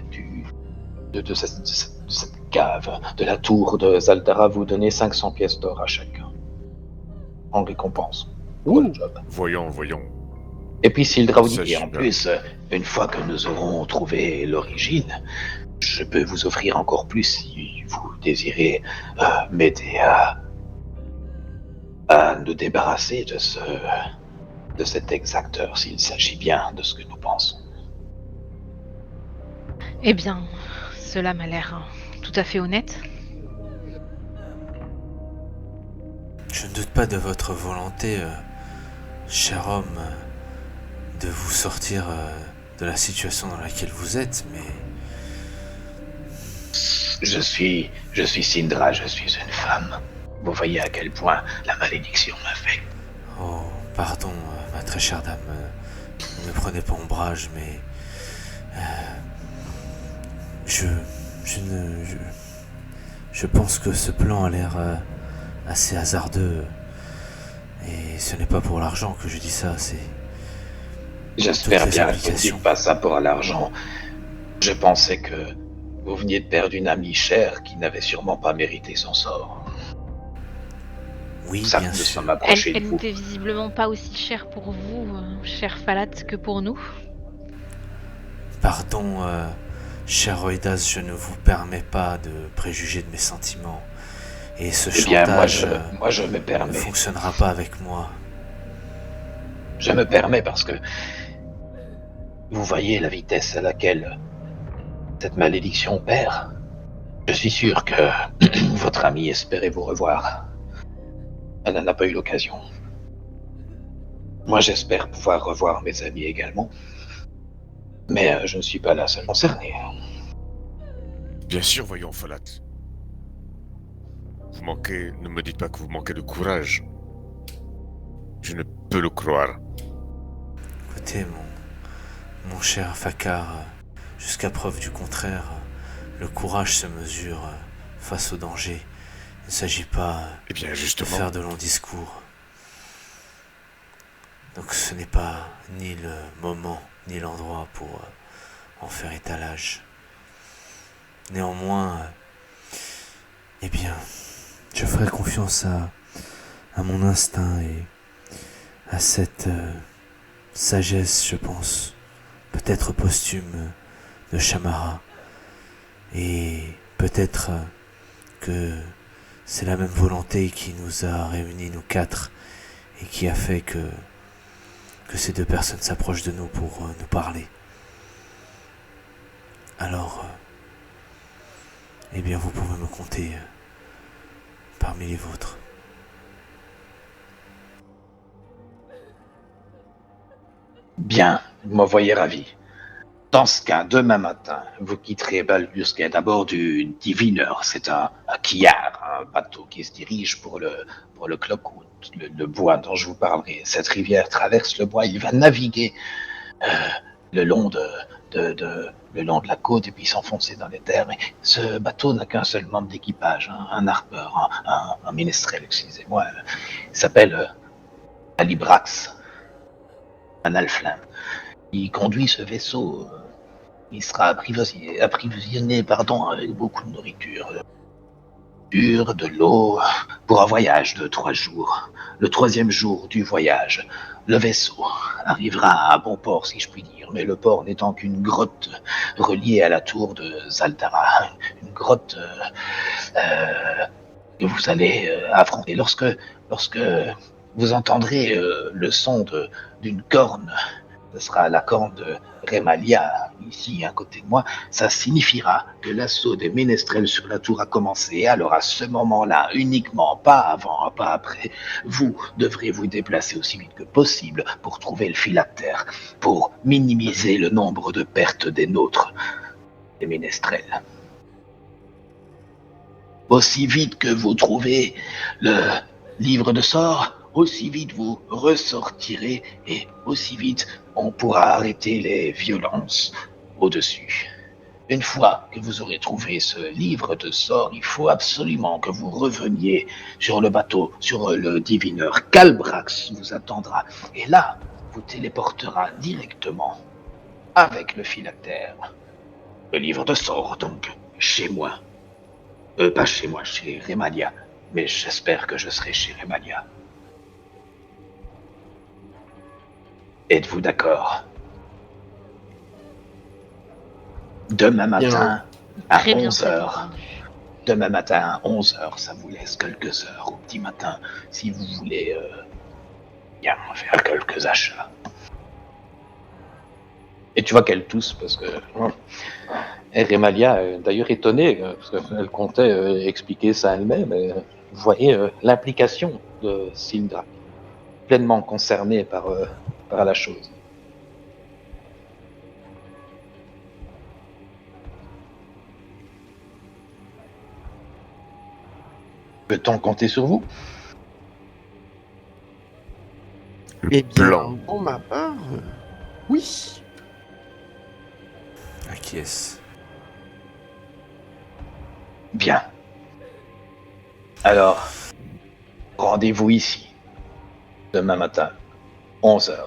de cette cave, de la tour de Zaldara, vous donner 500 pièces d'or à chacun en récompense pour le job. Voyons. Et puis Sildra vous dit, Ça, et en super. plus, une fois que nous aurons trouvé l'origine, je peux vous offrir encore plus si vous désirez m'aider à nous débarrasser de cet exacteur, s'il s'agit bien de ce que nous pensons. Eh bien, cela m'a l'air tout à fait honnête. Je ne doute pas de votre volonté, cher homme, de vous sortir de la situation dans laquelle vous êtes, mais Je suis Sindra, je suis une femme. Vous voyez à quel point la malédiction m'affecte. oh, pardon, ma très chère dame, ne me prenez pas ombrage, mais je pense que ce plan a l'air assez hasardeux, et ce n'est pas pour l'argent que je dis ça, c'est J'espère toutes les bien que vous implications. dites pas ça pour l'argent. Je pensais que vous veniez de perdre une amie chère qui n'avait sûrement pas mérité son sort. Oui, Ça, bien nous sûr. sommes approchés de Elle vous. n'était visiblement pas aussi chère pour vous, cher Falat, que pour nous. Pardon, cher Roidas, je ne vous permets pas de préjuger de mes sentiments. Et ce Eh bien, chantage moi je me ne permets. fonctionnera pas avec moi. Je me permets parce que vous voyez la vitesse à laquelle cette malédiction opère. Je suis sûr que votre amie espérait vous revoir. Elle n'en a pas eu l'occasion. Moi, j'espère pouvoir revoir mes amis également. Mais je ne suis pas la seule concernée. Bien sûr, voyons, Folat. Vous manquez... Ne me dites pas que vous manquez de courage. Je ne peux le croire. Écoutez, mon cher Fakar, jusqu'à preuve du contraire, le courage se mesure face au danger. Il ne s'agit pas Eh bien, de justement, faire de longs discours. Donc ce n'est pas ni le moment ni l'endroit pour en faire étalage. Néanmoins, eh bien, je ferai confiance à mon instinct et à cette sagesse, je pense, peut-être posthume de Shamara. Et peut-être que c'est la même volonté qui nous a réunis, nous quatre, et qui a fait que ces deux personnes s'approchent de nous pour nous parler. Alors, eh bien, vous pouvez me compter parmi les vôtres. Bien, vous m'en voyez ravi. Dans ce cas, demain matin, vous quitterez Baldur's Gate à bord du Divineur. C'est un quillard, un bateau qui se dirige pour le Cloakwood, le bois dont je vous parlerai. Cette rivière traverse le bois, il va naviguer le long le long de la côte et puis s'enfoncer dans les terres. Mais ce bateau n'a qu'un seul membre d'équipage, un harpeur, un ménestrel, excusez-moi. Il s'appelle Alibrax, un alflin. Il conduit ce vaisseau. Il sera approvisionné avec beaucoup de nourriture, de l'eau, pour un voyage de 3 jours. Le 3e jour du voyage, le vaisseau arrivera à bon port, si je puis dire, mais le port n'étant qu'une grotte reliée à la tour de Zaldara, une grotte que vous allez affronter. Lorsque vous entendrez le son d'une corne, ce sera la corne de Remalia, ici à côté de moi, ça signifiera que l'assaut des ménestrels sur la tour a commencé. Alors à ce moment-là, uniquement, pas avant, pas après, vous devrez vous déplacer aussi vite que possible pour trouver le phylactère, pour minimiser le nombre de pertes des nôtres, des ménestrels. Aussi vite que vous trouvez le livre de sorts, aussi vite vous ressortirez et aussi vite on pourra arrêter les violences au-dessus. Une fois que vous aurez trouvé ce livre de sorts, il faut absolument que vous reveniez sur le bateau, sur le divineur. Calbrax vous attendra et là, vous téléportera directement avec le phylactère. Le livre de sorts, donc, chez moi. Pas chez moi, chez Remalia. Mais j'espère que je serai chez Remalia. Êtes-vous d'accord? Demain matin, à Très bien 11h. entendu. Demain matin, à 11h, ça vous laisse quelques heures au petit matin, si vous voulez bien faire quelques achats. Et tu vois qu'elle tousse parce que Remalia est d'ailleurs étonnée, parce qu'elle comptait expliquer ça elle-même. Vous voyez l'implication de Sildra, pleinement concernée par la chose. Peut-on compter sur vous? Eh bien, blanc. pour ma part, oui. À qui est-ce? Bien. Alors, rendez-vous ici, demain matin, 11h.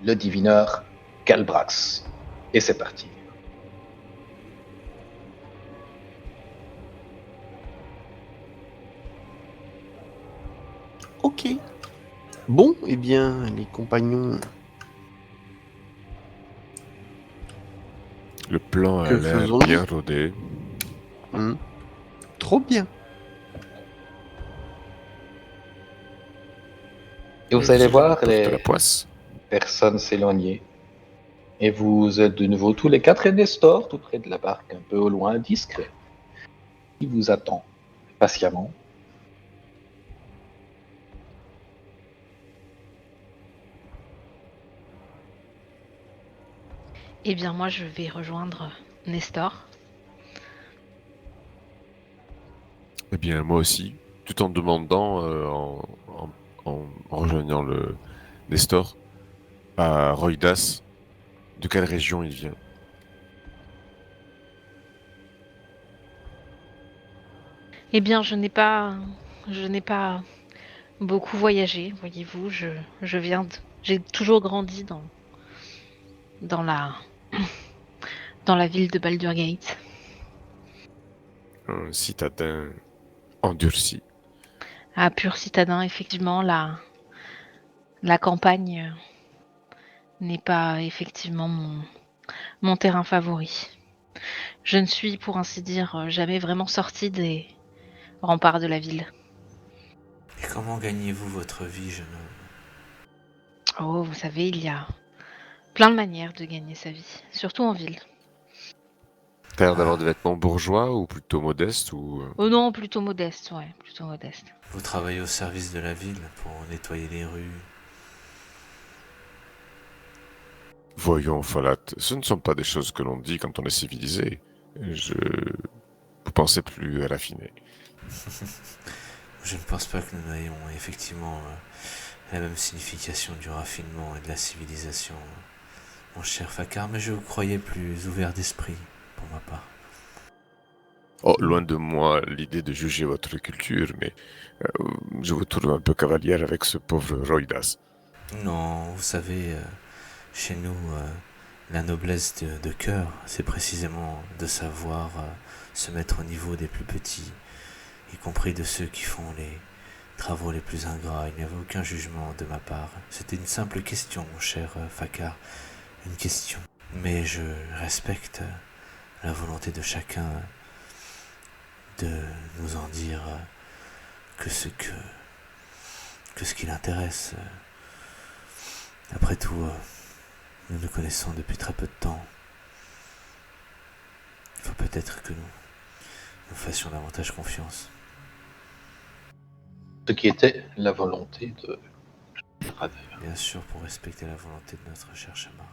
Le divineur Calbrax. Et c'est parti. Ok. Bon, eh bien, les compagnons plan a Que l'air faisons-nous bien rodé. Trop bien. Et vous allez voir porte la les poisse. personnes s'éloigner. Et vous êtes de nouveau tous les quatre et Nestor, tout près de la barque, un peu au loin, discret. Il vous attend patiemment. Eh bien, moi, je vais rejoindre Nestor. Eh bien, moi aussi, tout en demandant, en rejoignant le Nestor, à Roidas, de quelle région il vient. Eh bien, je n'ai pas beaucoup voyagé, voyez-vous. Je viens j'ai toujours grandi dans la, dans la ville de Baldurgate. Un citadin endurci. À Pur Citadin, effectivement, la campagne n'est pas effectivement mon terrain favori. Je ne suis, pour ainsi dire, jamais vraiment sortie des remparts de la ville. Et comment gagnez-vous votre vie, jeune homme? Oh, vous savez, il y a plein de manières de gagner sa vie, surtout en ville. T'as l'air d'avoir des vêtements bourgeois ou plutôt modestes ou... Oh non, plutôt modeste, ouais, plutôt modeste. Vous travaillez au service de la ville pour nettoyer les rues. Voyons, Falat, ce ne sont pas des choses que l'on dit quand on est civilisé. Je... Vous pensez plus à l'affiner. Je ne pense pas que nous ayons effectivement la même signification du raffinement et de la civilisation, mon cher Fakar, mais je vous croyais plus ouvert d'esprit, pour ma part. Oh, loin de moi l'idée de juger votre culture, mais je vous trouve un peu cavalière avec ce pauvre Roidas. Non, vous savez, chez nous, la noblesse de cœur, c'est précisément de savoir se mettre au niveau des plus petits, y compris de ceux qui font les travaux les plus ingrats. Il n'y avait aucun jugement de ma part. C'était une simple question, mon cher Fakar, une question. Mais je respecte la volonté de chacun de nous en dire que ce qui l'intéresse. Après tout, nous nous connaissons depuis très peu de temps. Il faut peut-être que nous fassions davantage confiance. Ce qui était la volonté de Rader. Bien sûr, pour respecter la volonté de notre cher Chamara.